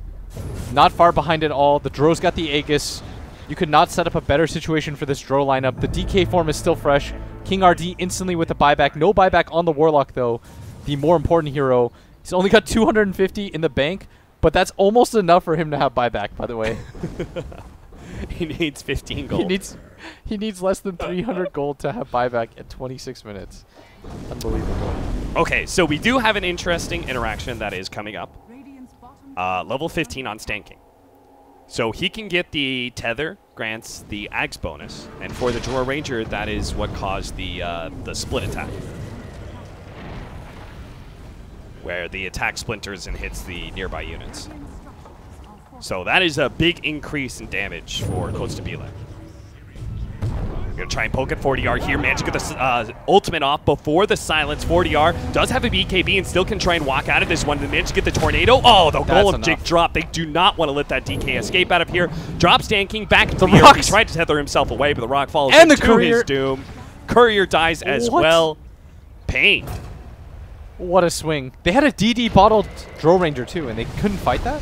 Not far behind at all. The Dro's got the Aegis. You could not set up a better situation for this Dro lineup. The DK form is still fresh. King RD instantly with the buyback. No buyback on the Warlock, though. The more important hero. He's only got 250 in the bank, but that's almost enough for him to have buyback, by the way. He needs 15 gold. He needs less than 300 gold to have buyback at 26 minutes. Unbelievable. Okay, so we do have an interesting interaction that is coming up. Radiant's bottom Level 15 on Stan King. So he can get the tether, grants the Ags bonus, and for the Draw Ranger, that is what caused the split attack, where the attack splinters and hits the nearby units. So that is a big increase in damage for Costa Bile. Gonna try and poke at 40R here. Managed to get the ultimate off before the silence. 40R does have a BKB and still can try and walk out of this one. They managed to get the tornado. Oh, the Golem Jig drop. They do not want to let that DK escape out of here. Drops Stan King back into the air. He tried to tether himself away, but the rock falls and into his doom. Courier dies as well. paiN. What a swing. They had a DD bottled Drow Ranger too, and they couldn't fight that?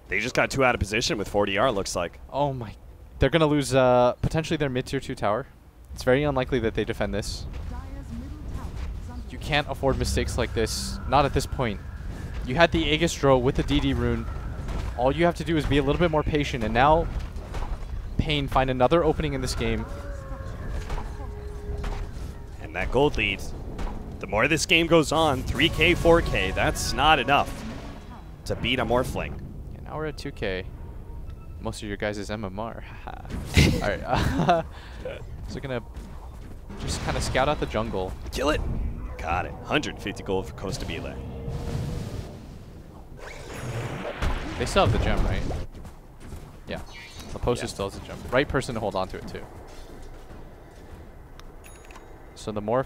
They just got 2 out of position with 40R, looks like. Oh my. They're going to lose potentially their mid-tier 2 tower. It's very unlikely that they defend this. Dire's middle tower is under You can't afford mistakes like this. Not at this point. You had the Aegis Drow with the DD rune. All you have to do is be a little bit more patient, and now paiN find another opening in this game. And that gold lead, the more this game goes on, 3K, 4K, that's not enough to beat a Morphling. And now we're at 2K. Most of your guys' is MMR. Alright. So gonna just kind of scout out the jungle. Kill it. Got it. 150 gold for Costa Bile. They still have the gem, right? Yeah. The poster still has the gem. Right person to hold on to it, too. So the morph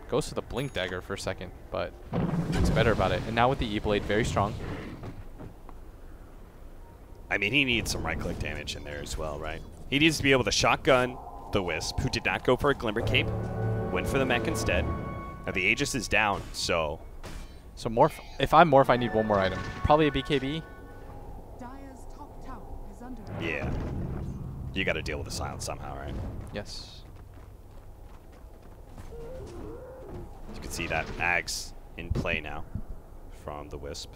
goes to the blink dagger for a second, but it's better about it. And now with the E-Blade, very strong. I mean, he needs some right-click damage in there as well, right? He needs to be able to shotgun the Wisp, who did not go for a Glimmer Cape, went for the mech instead. Now the Aegis is down, so... So morph, if I'm morph, I need one more item. Probably a BKB. Dire's top tower is under Yeah. You got to deal with the silence somehow, right? Yes. You can see that Ags in play now from the Wisp.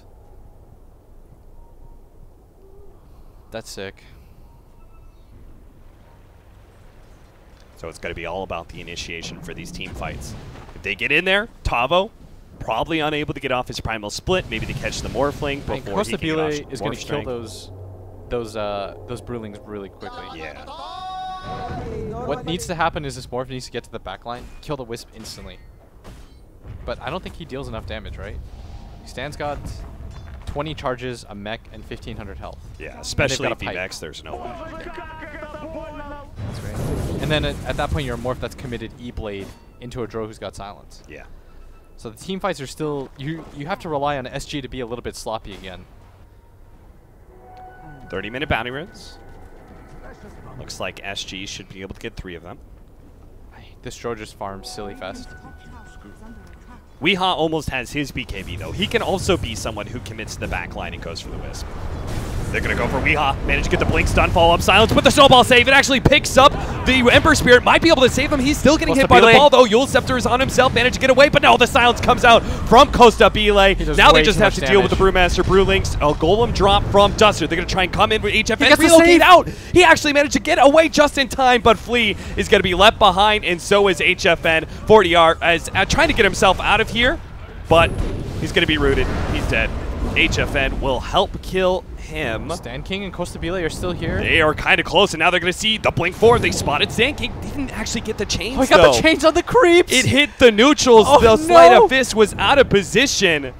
That's sick. So it's going to be all about the initiation for these team fights. If they get in there, Tavo probably unable to get off his primal split. Maybe they catch the Morphling before Costa he can get Bile off is going to kill Morph those Brewlings really quickly. Yeah. What needs to happen is this morph needs to get to the back line, kill the Wisp instantly. But I don't think he deals enough damage, right? Stan's got 20 charges, a mech, and 1500 health. Yeah, especially got if a he pipe. mechs, there's no way. That's right. And then at that point, you're a morph that's committed E-Blade into a Drow who's got silence. Yeah. So the team fights are still... You have to rely on SG to be a little bit sloppy again. 30-minute bounty runes. Looks like SG should be able to get 3 of them. This Drow just farms silly fast. top tower is under attack. Weeha almost has his BKB, though. He can also be someone who commits to the back line and goes for the Wisp. They're going to go for Weeha. Manage to get the blink stun, follow up silence with the snowball save. It actually picks up the Emperor Spirit. Might be able to save him. He's still getting hit by the ball, though. Yule Scepter is on himself. Managed to get away, but no, the silence comes out from Costa Bile. Now they just have to deal with the Brewmaster Brewlings. A Golem drop from Duster. They're going to try and come in with HF and relocate out. He actually managed to get away just in time, but Flea is going to be left behind, and so is HFN. 40R as trying to get himself out of here, but he's going to be rooted. He's dead. HFN will help kill him. Stan King and Costa Bile are still here. They are kind of close, and now they're going to see the blink forward. They spotted Stan King. They didn't actually get the chains, Oh, he got the chains on the creeps! It hit the neutrals. Oh, the Sleight no. of Fist was out of position.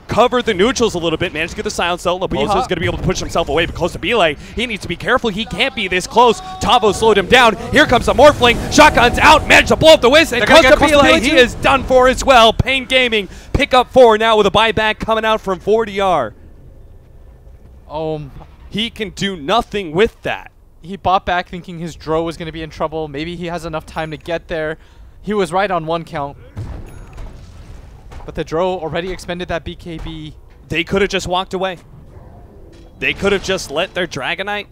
Covered the neutrals a little bit. Managed to get the silence, though. Labozo's going to be able to push himself away, but Costa Bile, he needs to be careful. He can't be this close. Tavo slowed him down. Here comes the Morphling. Shotgun's out. Managed to blow up the Wisp. And Costa Bile, he is done for as well. paiN Gaming pick up 4 now with a buyback coming out from 40R. He can do nothing with that. He bought back thinking his Drow was going to be in trouble. Maybe he has enough time to get there. He was right on 1 count. But the Drow already expended that BKB. They could have just walked away. They could have just let their Dragonite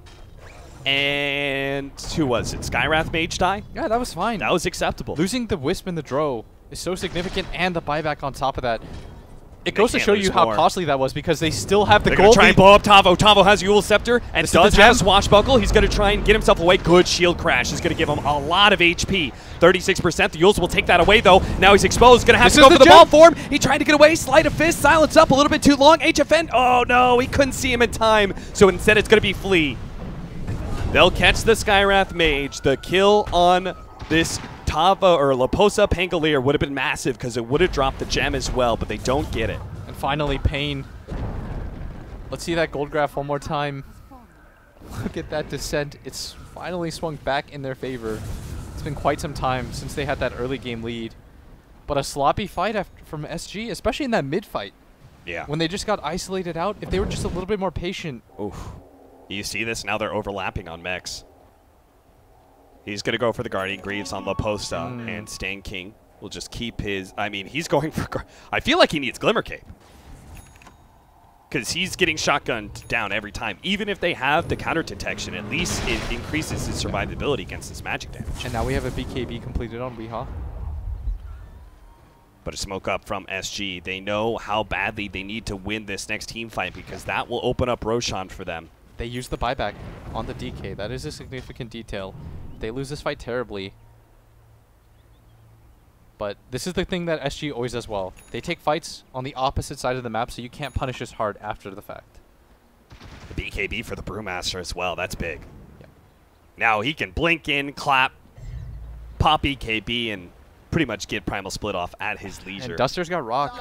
and who was it? Skywrath Mage die? Yeah, that was fine. That was acceptable. Losing the Wisp and the Drow is so significant, and the buyback on top of that. It goes to can't show lose you how more. costly that was because they still have the They're going gold to try and lead. blow up Tavo. Tavo has Yule Scepter and This is the does have gem. Swashbuckle. He's going to try and get himself away. Good shield crash is going to give him a lot of HP. 36%. The Yules will take that away, though. Now he's exposed. Going to have This to go is for the the ball gem. form. He tried to get away. Sleight of Fist. Silence up a little bit too long. HFN. Oh, no. He couldn't see him in time. So instead, it's going to be Flea. They'll catch the Skywrath Mage. The kill on this Tava or Laposa Pangolier would have been massive because it would have dropped the gem as well, but they don't get it. And finally, paiN. Let's see that gold graph one more time. Look at that descent. It's finally swung back in their favor. It's been quite some time since they had that early game lead. But a sloppy fight from SG, especially in that mid fight. Yeah. When they just got isolated out, if they were just a little bit more patient. Oof. You see this? Now they're overlapping on Mex. He's going to go for the Guardian Greaves on La Posta, and Stan King will just keep his... I mean, he's going for... I feel like he needs Glimmer Cape. Because he's getting shotgunned down every time. Even if they have the counter detection, at least it increases his survivability against this magic damage. And now we have a BKB completed on Weehaw. But a smoke up from SG. They know how badly they need to win this next team fight because that will open up Roshan for them. They use the buyback on the DK. That is a significant detail. They lose this fight terribly. But this is the thing that SG always does well. They take fights on the opposite side of the map, so you can't punish as hard after the fact. The BKB for the Brewmaster as well. That's big. Yep. Now he can blink in, clap, pop BKB, and pretty much get Primal Split off at his leisure. And Duster's got Rock.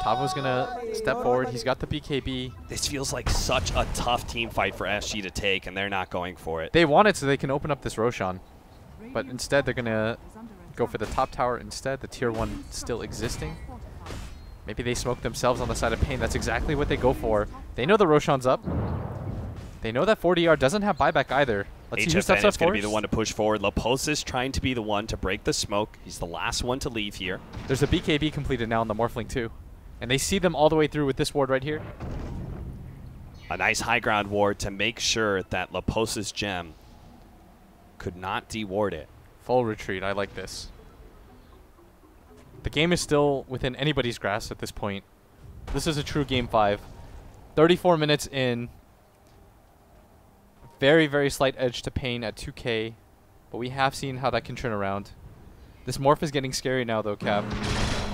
Tavo's going to step forward. He's got the BKB. This feels like such a tough team fight for SG to take, and they're not going for it. They want it so they can open up this Roshan. But instead, they're going to go for the top tower instead, the tier 1 still existing. Maybe they smoke themselves on the side of paiN. That's exactly what they go for. They know the Roshan's up. They know that 4DR doesn't have buyback either. Let's see who steps HFN up is going to be first. the one to push forward. Laposa's trying to be the one to break the smoke. He's the last one to leave here. There's a BKB completed now on the Morphling too. And they see them all the way through with this ward right here. A nice high ground ward to make sure that Laposa's gem could not deward it. Full retreat. I like this. The game is still within anybody's grasp at this point. This is a true game 5. 34 minutes in. Very, very slight edge to paiN at 2K. But we have seen how that can turn around. This Morph is getting scary now though, Cap.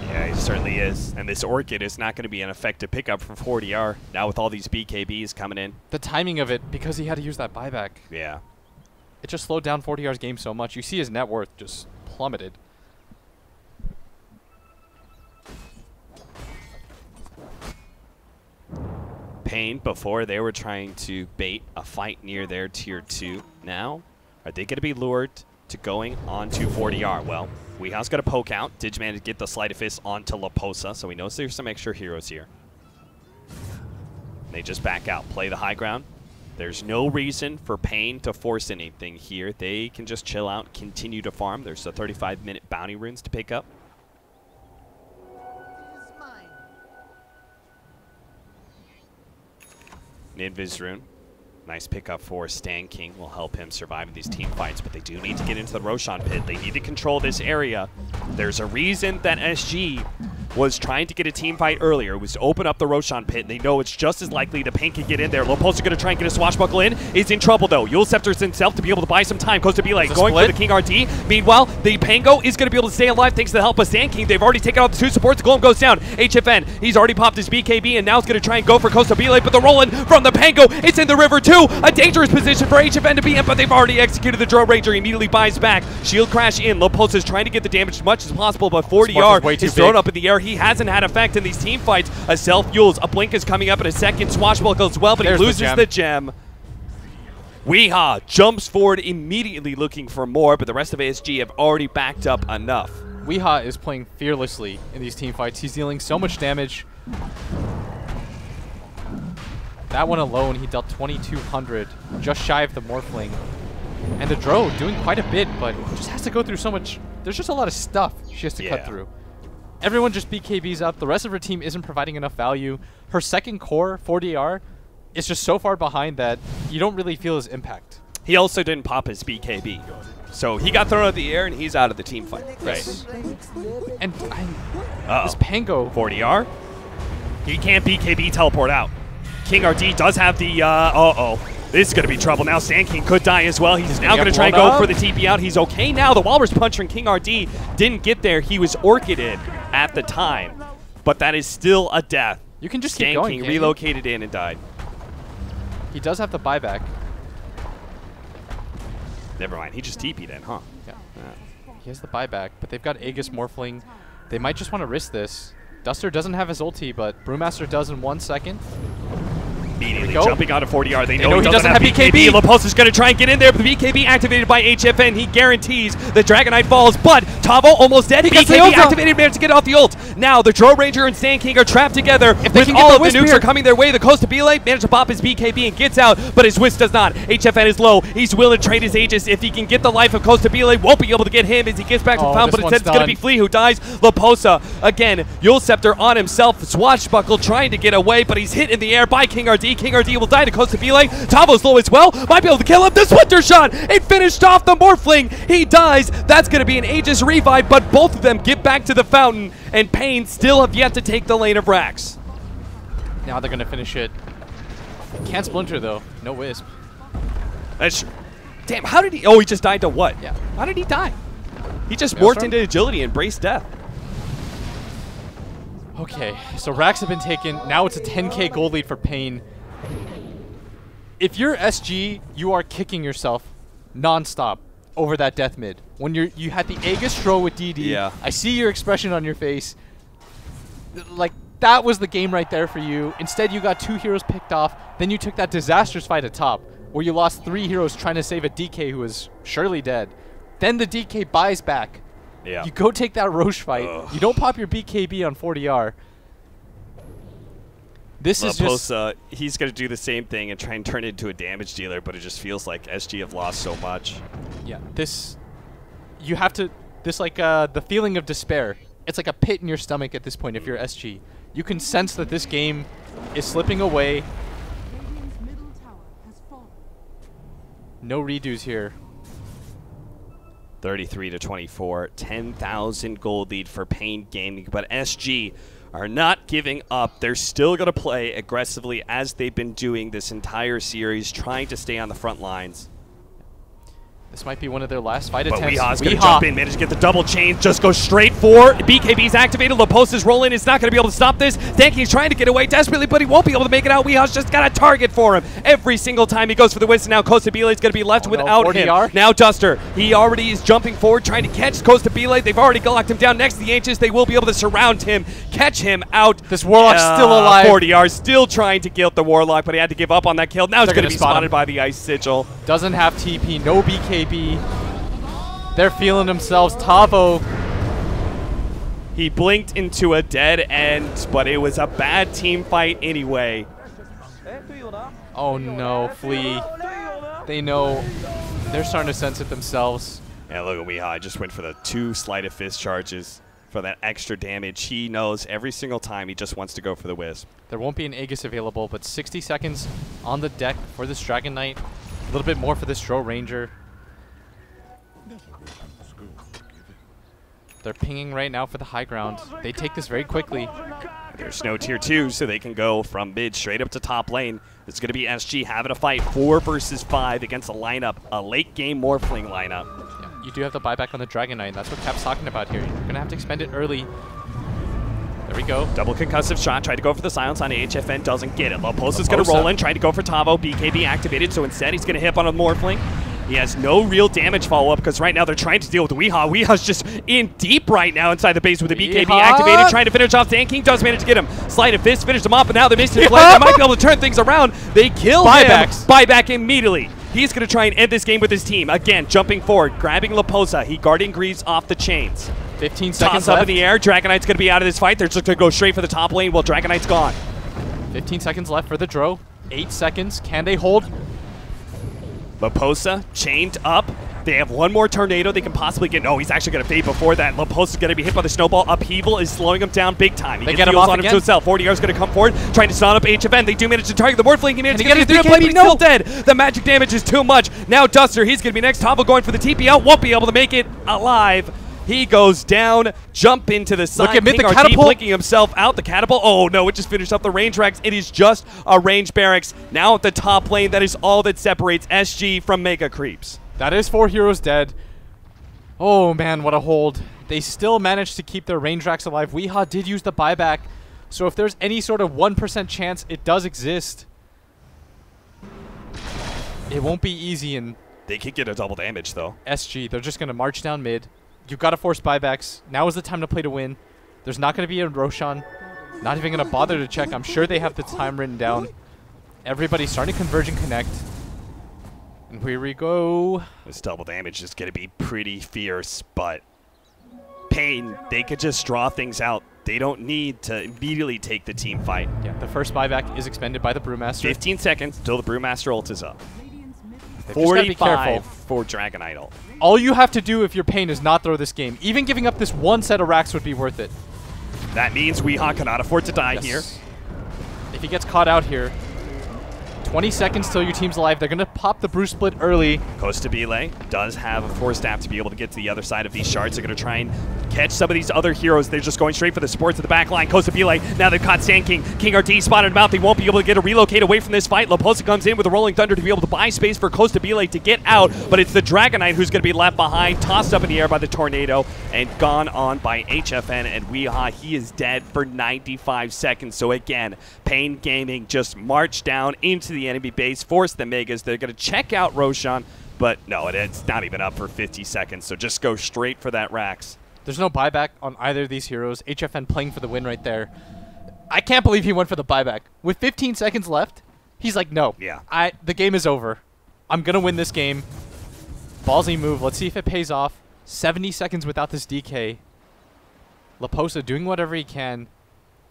Yeah, he certainly is. And this Orchid is not going to be an effective pickup for 4DR now with all these BKBs coming in. The timing of it, because he had to use that buyback, Yeah. it just slowed down 4DR's game so much. You see his net worth just plummeted. paiN, before they were trying to bait a fight near their tier 2. Now, are they going to be lured to going on to 4DR? Well, Weehaw's got a poke out. Digimon to get the Sleight of Fist onto Laposa, so he knows there's some extra heroes here. They just back out, play the high ground. There's no reason for paiN to force anything here. They can just chill out, continue to farm. There's the 35-minute bounty runes to pick up. Ninvis rune. Nice pickup for Stan King. Will help him survive in these team fights, but they do need to get into the Roshan pit. They need to control this area. There's a reason that SG was trying to get a team fight earlier. It was to open up the Roshan pit. They know it's just as likely the paiN can get in there. Loposa going to try and get a swashbuckle in. He's in trouble, though. Yule Scepter's himself to be able to buy some time. Costa Belay going for the King RT. Meanwhile, the Pango is going to be able to stay alive thanks to the help of Stan King. They've already taken out the 2 supports. The Golem goes down. HFN, he's already popped his BKB, and now he's going to try and go for Costa Belay, but the roll-in from the Pango, it's in the river, too. A dangerous position for HFN to be in, but they've already executed the Drow Ranger. He immediately buys back. Shield crash in. Loposa's trying to get the damage as much as possible, but 4DR is thrown up in the air. He hasn't had effect in these team fights. A self-Yules. A blink is coming up in a second. Swashbuckle as well, but he loses the gem. Weehaw jumps forward immediately looking for more, but the rest of ASG have already backed up enough. Weehaw is playing fearlessly in these team fights. He's dealing so much damage. That one alone, he dealt 2,200, just shy of the Morphling. And the Drow doing quite a bit, but just has to go through so much. There's just a lot of stuff she has to cut through. Everyone just BKBs up. The rest of her team isn't providing enough value. Her second core, 4DR, is just so far behind that you don't really feel his impact. He also didn't pop his BKB. So he got thrown out of the air, and he's out of the team fight. Right. And this Pango. 40R. He can't BKB teleport out. King RD does have the, this is going to be trouble now. Sand King could die as well. He's now going to try and go for the TP out. He's okay now. The Walrus Punch from King RD didn't get there. He was orchided at the time. But that is still a death. You can just Sand keep going, King can't relocated in and died. He does have the buyback. Never mind. He just TP'd in, huh? Yeah. He has the buyback, but they've got Aegis Morphling. They might just want to risk this. Duster doesn't have his ulti, but Brewmaster does in 1 second. Immediately jumping out of 40R. They know he doesn't have BKB. Leposa is going to try and get in there, but the BKB activated by HFN. He guarantees the Dragonite falls, but Tavo almost dead. BKB activated, managed to get off the ult. Now the Drow Ranger and Sand King are trapped together. If they with can all get of the nukes are coming their way. The Costa Belay managed to pop his BKB and gets out, but his Wisp does not. HFN is low. He's willing to trade his Aegis. If he can get the life of Costa Belay, won't be able to get him as he gets back to the fountain, but instead it's going to be Flea who dies. Leposa, again, Yule Scepter on himself. Swashbuckle trying to get away, but he's hit in the air by King RD. King RD will die to Costa Belay. Tavo's low as well. Might be able to kill him. The Splinter Shot! It finished off the Morphling. He dies. That's going to be an Aegis revive, but both of them get back to the fountain, and paiN still have yet to take the lane of Rax. Now they're going to finish it. Can't Splinter, though. No Wisp. That's damn, how did he... Oh, he just died to what? Yeah. How did he die? He just morphed into agility and braced death. Okay, so Rax have been taken. Now it's a 10k gold lead for paiN. If you're SG, you are kicking yourself non-stop over that death mid. When you had the Aegis throw with DD, yeah. I see your expression on your face. Like, that was the game right there for you. Instead, you got 2 heroes picked off. Then you took that disastrous fight at top, where you lost 3 heroes trying to save a DK who was surely dead. Then the DK buys back. Yeah. You go take that Roche fight. Ugh. You don't pop your BKB on 40R. This is just... he's going to do the same thing and try and turn it into a damage dealer, but it just feels like SG have lost so much. Yeah, this... You have to... This, like, the feeling of despair. It's like a pit in your stomach at this point if you're SG. You can sense that this game is slipping away. No redos here. 33-24, 10,000 gold lead for paiN Gaming, but SG are not giving up. They're still going to play aggressively as they've been doing this entire series, trying to stay on the front lines. This might be one of their last fight but attempts. Weeha's going to jump in, manage to get the double chain, just go straight for BKB's activated. Leposa's rolling. It's not going to be able to stop this. Dankey's trying to get away desperately, but he won't be able to make it out. Weeha's just got a target for him every single time he goes for the Winston. Now Costa Belay's going to be left without him. Now Duster, he already is jumping forward, trying to catch Costa Belay. They've already locked him down next to the Ancients. They will be able to surround him, catch him out. This Warlock's still alive. 40R still trying to kill the Warlock, but he had to give up on that kill. Now he's going to be spotted by the Ice Sigil. Doesn't have TP, no BKB. They're feeling themselves. Tavo. He blinked into a dead end, but it was a bad team fight anyway. Oh no, Flea. They know. They're starting to sense it themselves. Yeah, look at Weeha. Just went for the 2 Sleight of Fist charges for that extra damage. He knows every single time he just wants to go for the Wisp. There won't be an Aegis available, but 60 seconds on the deck for this Dragon Knight. A little bit more for this Drow Ranger. They're pinging right now for the high ground. They take this very quickly. There's no tier 2, so they can go from mid straight up to top lane. It's going to be SG having a fight 4 versus 5 against a lineup, a late game Morphling lineup. Yeah, you do have the buyback on the Dragon Knight. That's what Cap's talking about here. You're going to have to expend it early. There we go. Double concussive shot. Tried to go for the silence on HFN. Doesn't get it. Leposa's going to roll in. Tried to go for Tavo. BKB activated, so instead he's going to hit on a Morphling. He has no real damage follow-up because right now they're trying to deal with Weeha. Weeha's just in deep right now inside the base with the BKB activated, trying to finish off Sand King. Does manage to get him. Sleight of Fist, finished him off, but now they missed his play. They might be able to turn things around. They kill him. Buyback immediately. He's going to try and end this game with his team. Again, jumping forward, grabbing Leposa. He Guardian Greaves off the chains. 15 seconds Toss up in the air. Dragon Knight's going to be out of this fight. They're just going to go straight for the top lane while Dragon Knight's gone. 15 seconds left for the Drow. 8 seconds. Can they hold? Leposa chained up. They have one more tornado they can possibly get. No, he's actually going to fade before that. Laposte is going to be hit by the snowball. Upheaval is slowing him down big time. He They gets get him heals off on him again. to himself. 40R is going to come forward, trying to stun up HFN. They do manage to target the ward flank. He managed to Can he get get his his play, but BKB? he's still No. dead. The magic damage is too much. Now Duster, he's going to be next. Tavo going for the TP out. Won't be able to make it alive. He goes down, jump into the side. Look at mid, the King RT catapult. blinking himself out. The catapult. Oh no, it just finished up the range racks. It is just a range barracks. Now at the top lane, that is all that separates SG from Mega Creeps. That is 4 heroes dead. Oh man, what a hold. They still managed to keep their range racks alive. Weehaw did use the buyback. So if there's any sort of 1% chance, it does exist. It won't be easy in They could get a double damage though. SG. They're just going to march down mid. You've got to force buybacks. Now is the time to play to win. There's not going to be a Roshan. Not even going to bother to check. I'm sure they have the time written down. Everybody's starting to converge and connect. And here we go. This double damage is going to be pretty fierce, but paiN, they could just draw things out. They don't need to immediately take the team fight. Yeah, the first buyback is expended by the Brewmaster. 15 seconds till the Brewmaster ult is up. Radiant's middle They've just gotta be 45 careful. for Dragon Idol. All you have to do if you're paiN is not throw this game. Even giving up this one set of racks would be worth it. That means Weehaw cannot afford to die Yes. here. If he gets caught out here, 20 seconds till your team's alive. They're going to pop the brew split early. Costa Bile does have a force staff to be able to get to the other side of these shards. They're going to try and catch some of these other heroes. They're just going straight for the supports at the back line. Costa Bile, now they've caught Sand King. King RT spotted him out. They won't be able to get a relocate away from this fight. Laposa comes in with a Rolling Thunder to be able to buy space for Costa Bile to get out, but it's the Dragonite who's going to be left behind, tossed up in the air by the Tornado, and gone on by HFN and Weehaw. He is dead for 95 seconds. So again, paiN Gaming just marched down into the enemy base, forced the Megas. They're going to check out Roshan, but no, it's not even up for 50 seconds, so just go straight for that Rax. There's no buyback on either of these heroes. HFN playing for the win right there. I can't believe he went for the buyback. With 15 seconds left, he's like, no. Yeah. The game is over. I'm going to win this game. Ballsy move. Let's see if it pays off. 70 seconds without this DK. Laposa doing whatever he can,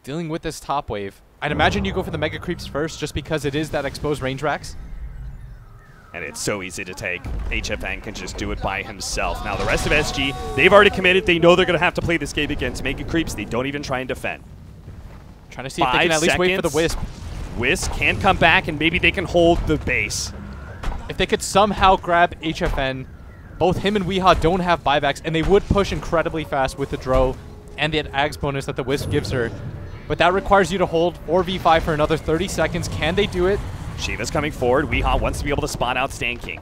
dealing with this top wave. I'd imagine you go for the Mega Creeps first just because it is that exposed range racks. And it's so easy to take. HFN can just do it by himself. Now the rest of SG, they've already committed. They know they're going to have to play this game against Mega Creeps. They don't even try and defend. Trying to see if they can at least wait for the Wisp. Wisp can come back, and maybe they can hold the base. If they could somehow grab HFN, both him and Weehaw don't have buybacks, and they would push incredibly fast with the Dro and the Ags bonus that the Wisp gives her. But that requires you to hold 4v5 for another 30 seconds. Can they do it? Shiva's coming forward. Weehaw wants to be able to spot out Stan King.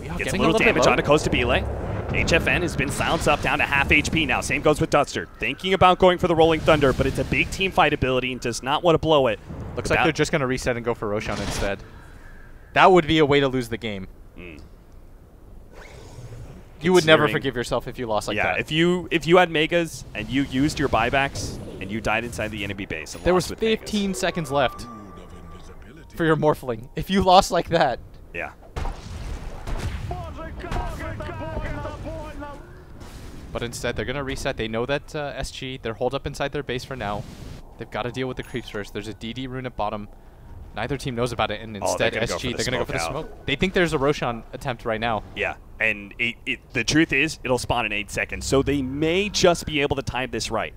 Weehaw Gets a getting little bit damage low. onto Costa Bile. HFN has been silenced up down to half HP now. Same goes with Duster. Thinking about going for the Rolling Thunder, but it's a big team fight ability and does not want to blow it. Looks like they're just going to reset and go for Roshan instead. That would be a way to lose the game. You would never forgive yourself if you lost like that. Yeah, if you had Megas and you used your buybacks and you died inside the enemy base and There lost was with Megas. 15 seconds left for your Morphling. If you lost like that. Yeah. But instead, they're going to reset. They know that SG, they're holed up inside their base for now. They've got to deal with the creeps first. There's a DD rune at bottom. Neither team knows about it, and instead they're gonna go SG, for the they're going to go for the smoke out. smoke. They think there's a Roshan attempt right now. Yeah, and the truth is, it'll spawn in 8 seconds, so they may just be able to time this right.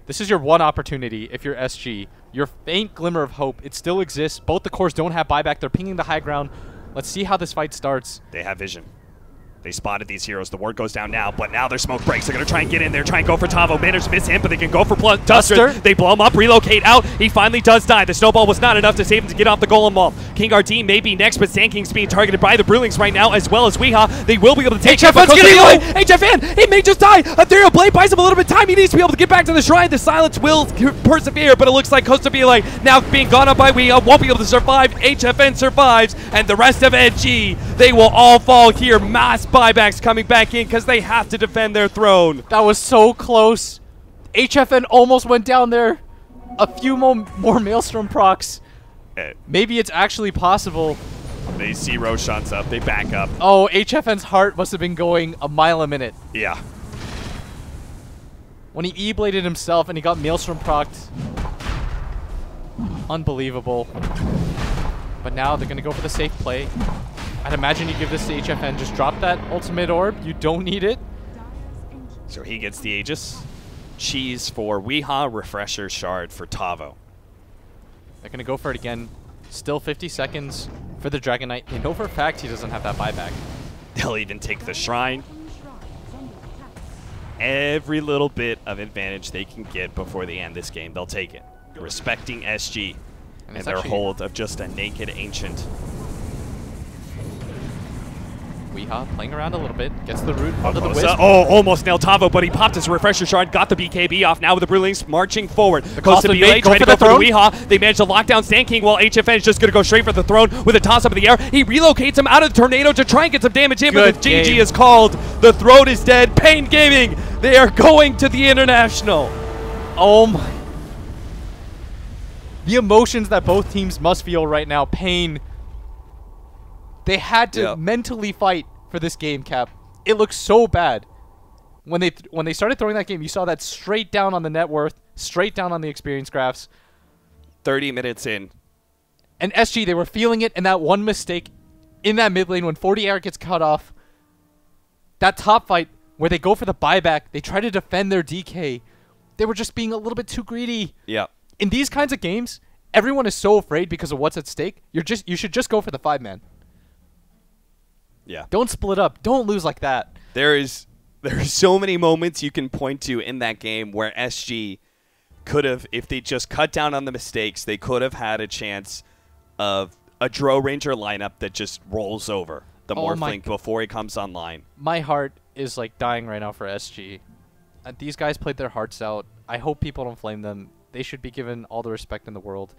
This is your one opportunity if you're SG. Your faint glimmer of hope, it still exists. Both the cores don't have buyback. They're pinging the high ground. Let's see how this fight starts. They have vision. They spotted these heroes. The ward goes down now, but now their smoke breaks. They're going to try and get in there, try and go for Tavo. Managed to miss him, but they can go for Duster. They blow him up, relocate out. He finally does die. The snowball was not enough to save him to get off the golem wall. King RT may be next, but Sand King's being targeted by the Brewlings right now, as well as Weehaw. They will be able to take HFN's getting low! HFN, he may just die. Ethereal Blade buys him a little bit of time. He needs to be able to get back to the shrine. The silence will persevere, but it looks like Costa Bile now being gone up by Weehaw won't be able to survive. HFN survives, and the rest of NG, they will all fall here. Mass buybacks coming back in because they have to defend their throne. That was so close. HFN almost went down there. A few more Maelstrom procs. Maybe it's actually possible. They see Roshan's up. They back up. Oh, HFN's heart must have been going a mile a minute. Yeah. When he E-bladed himself and he got Maelstrom procced. Unbelievable. But now they're going to go for the safe play. I'd imagine you give this to HFN. Just drop that ultimate orb. You don't need it. So he gets the Aegis. Cheese for Weehaw, Refresher Shard for Tavo. They're going to go for it again. Still 50 seconds for the Dragon Knight. They know for a fact he doesn't have that buyback. They'll even take the Shrine. Every little bit of advantage they can get before they end this game, they'll take it. Respecting SG and their hold of just a naked Ancient. Weehaw playing around a little bit, gets the root onto the Wisp. Oh, almost nailed Tavo, but he popped his Refresher Shard, got the BKB off. Now with the Brewlings marching forward. Goes to Belay, trying to go for the Weehaw. They manage to lock down Sand King while HFN is just going to go straight for the throne with a toss up in the air. He relocates him out of the tornado to try and get some damage in, but the GG is called. The throat is dead. paiN Gaming, they are going to the International. Oh my. The emotions that both teams must feel right now. paiN. They had to mentally fight for this game, Cap. It looked so bad. When they started throwing that game, you saw that straight down on the net worth, straight down on the experience graphs. 30 minutes in. And SG, they were feeling it, and that one mistake in that mid lane when 40 air gets cut off. That top fight where they go for the buyback, they try to defend their DK. They were just being a little bit too greedy. Yeah. In these kinds of games, everyone is so afraid because of what's at stake. You should just go for the 5-man. Yeah. Don't split up. Don't lose like that. There are so many moments you can point to in that game where SG could have, if they just cut down on the mistakes, they could have had a chance of a Drow Ranger lineup that just rolls over the Morphling before he comes online. My heart is like dying right now for SG. These guys played their hearts out. I hope people don't flame them. They should be given all the respect in the world.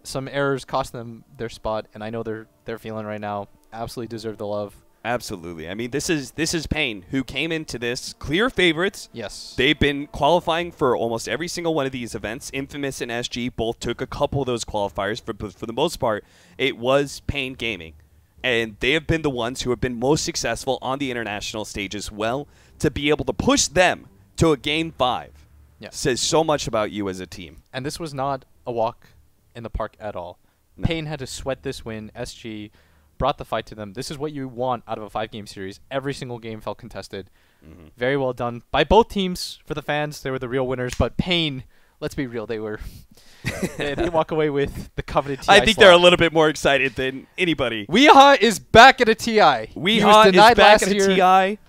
Some errors cost them their spot, and I know they're feeling right now. Absolutely deserve the love. Absolutely. I mean, this is paiN, who came into this clear favorites. Yes. They've been qualifying for almost every single one of these events. Infamous and SG both took a couple of those qualifiers. For the most part, it was paiN Gaming. And they have been the ones who have been most successful on the international stage as well. To be able to push them to a Game 5 says so much about you as a team. And this was not a walk in the park at all. No. paiN had to sweat this win. SG brought the fight to them. This is what you want out of a 5-game series. Every single game felt contested. Very well done by both teams. For the fans, they were the real winners. But paiN, let's be real, they were. they walk away with the coveted TI I think they're a little bit more excited than anybody. Weehaw is back at a TI. Weehaw is back at a TI.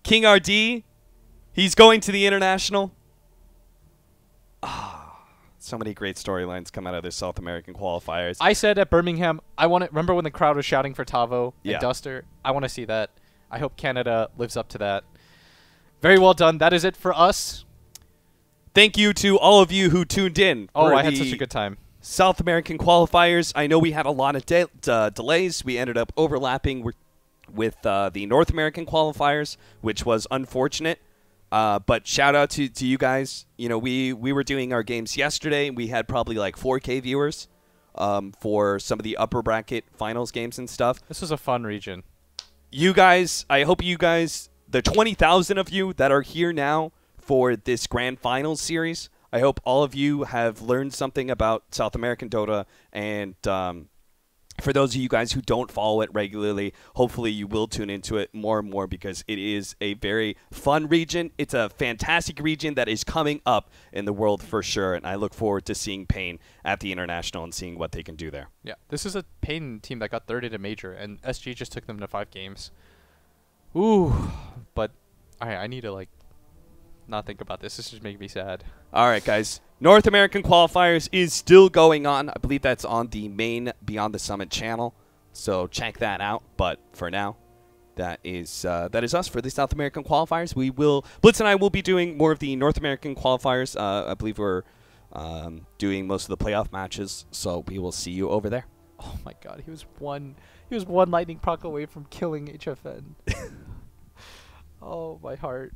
King RD, he's going to the International. So many great storylines come out of the South American qualifiers. I said at Birmingham, remember when the crowd was shouting for Tavo and Duster? I want to see that. I hope Canada lives up to that. Very well done. That is it for us. Thank you to all of you who tuned in. Oh, I had such a good time. South American qualifiers. I know we had a lot of delays. We ended up overlapping with the North American qualifiers, which was unfortunate. But shout out to you guys. You know, we were doing our games yesterday. We had probably like 4K viewers for some of the upper bracket finals games and stuff. This was a fun region. You guys, I hope you guys, the 20,000 of you that are here now for this grand finals series, I hope all of you have learned something about South American Dota. And for those of you guys who don't follow it regularly, hopefully you will tune into it more and more because it is a very fun region. It's a fantastic region that is coming up in the world for sure, and I look forward to seeing paiN at the International and seeing what they can do there. Yeah, this is a paiN team that got third at a major, and SG just took them to 5 games. Ooh, but I need to like not think about this. This just making me sad. All right, guys. North American qualifiers is still going on. I believe that's on the main Beyond the Summit channel, so check that out. But for now, that is us for the South American qualifiers. Blitz and I will be doing more of the North American qualifiers. I believe we're doing most of the playoff matches, so we will see you over there. Oh my God, he was one lightning proc away from killing HFN. Oh, my heart.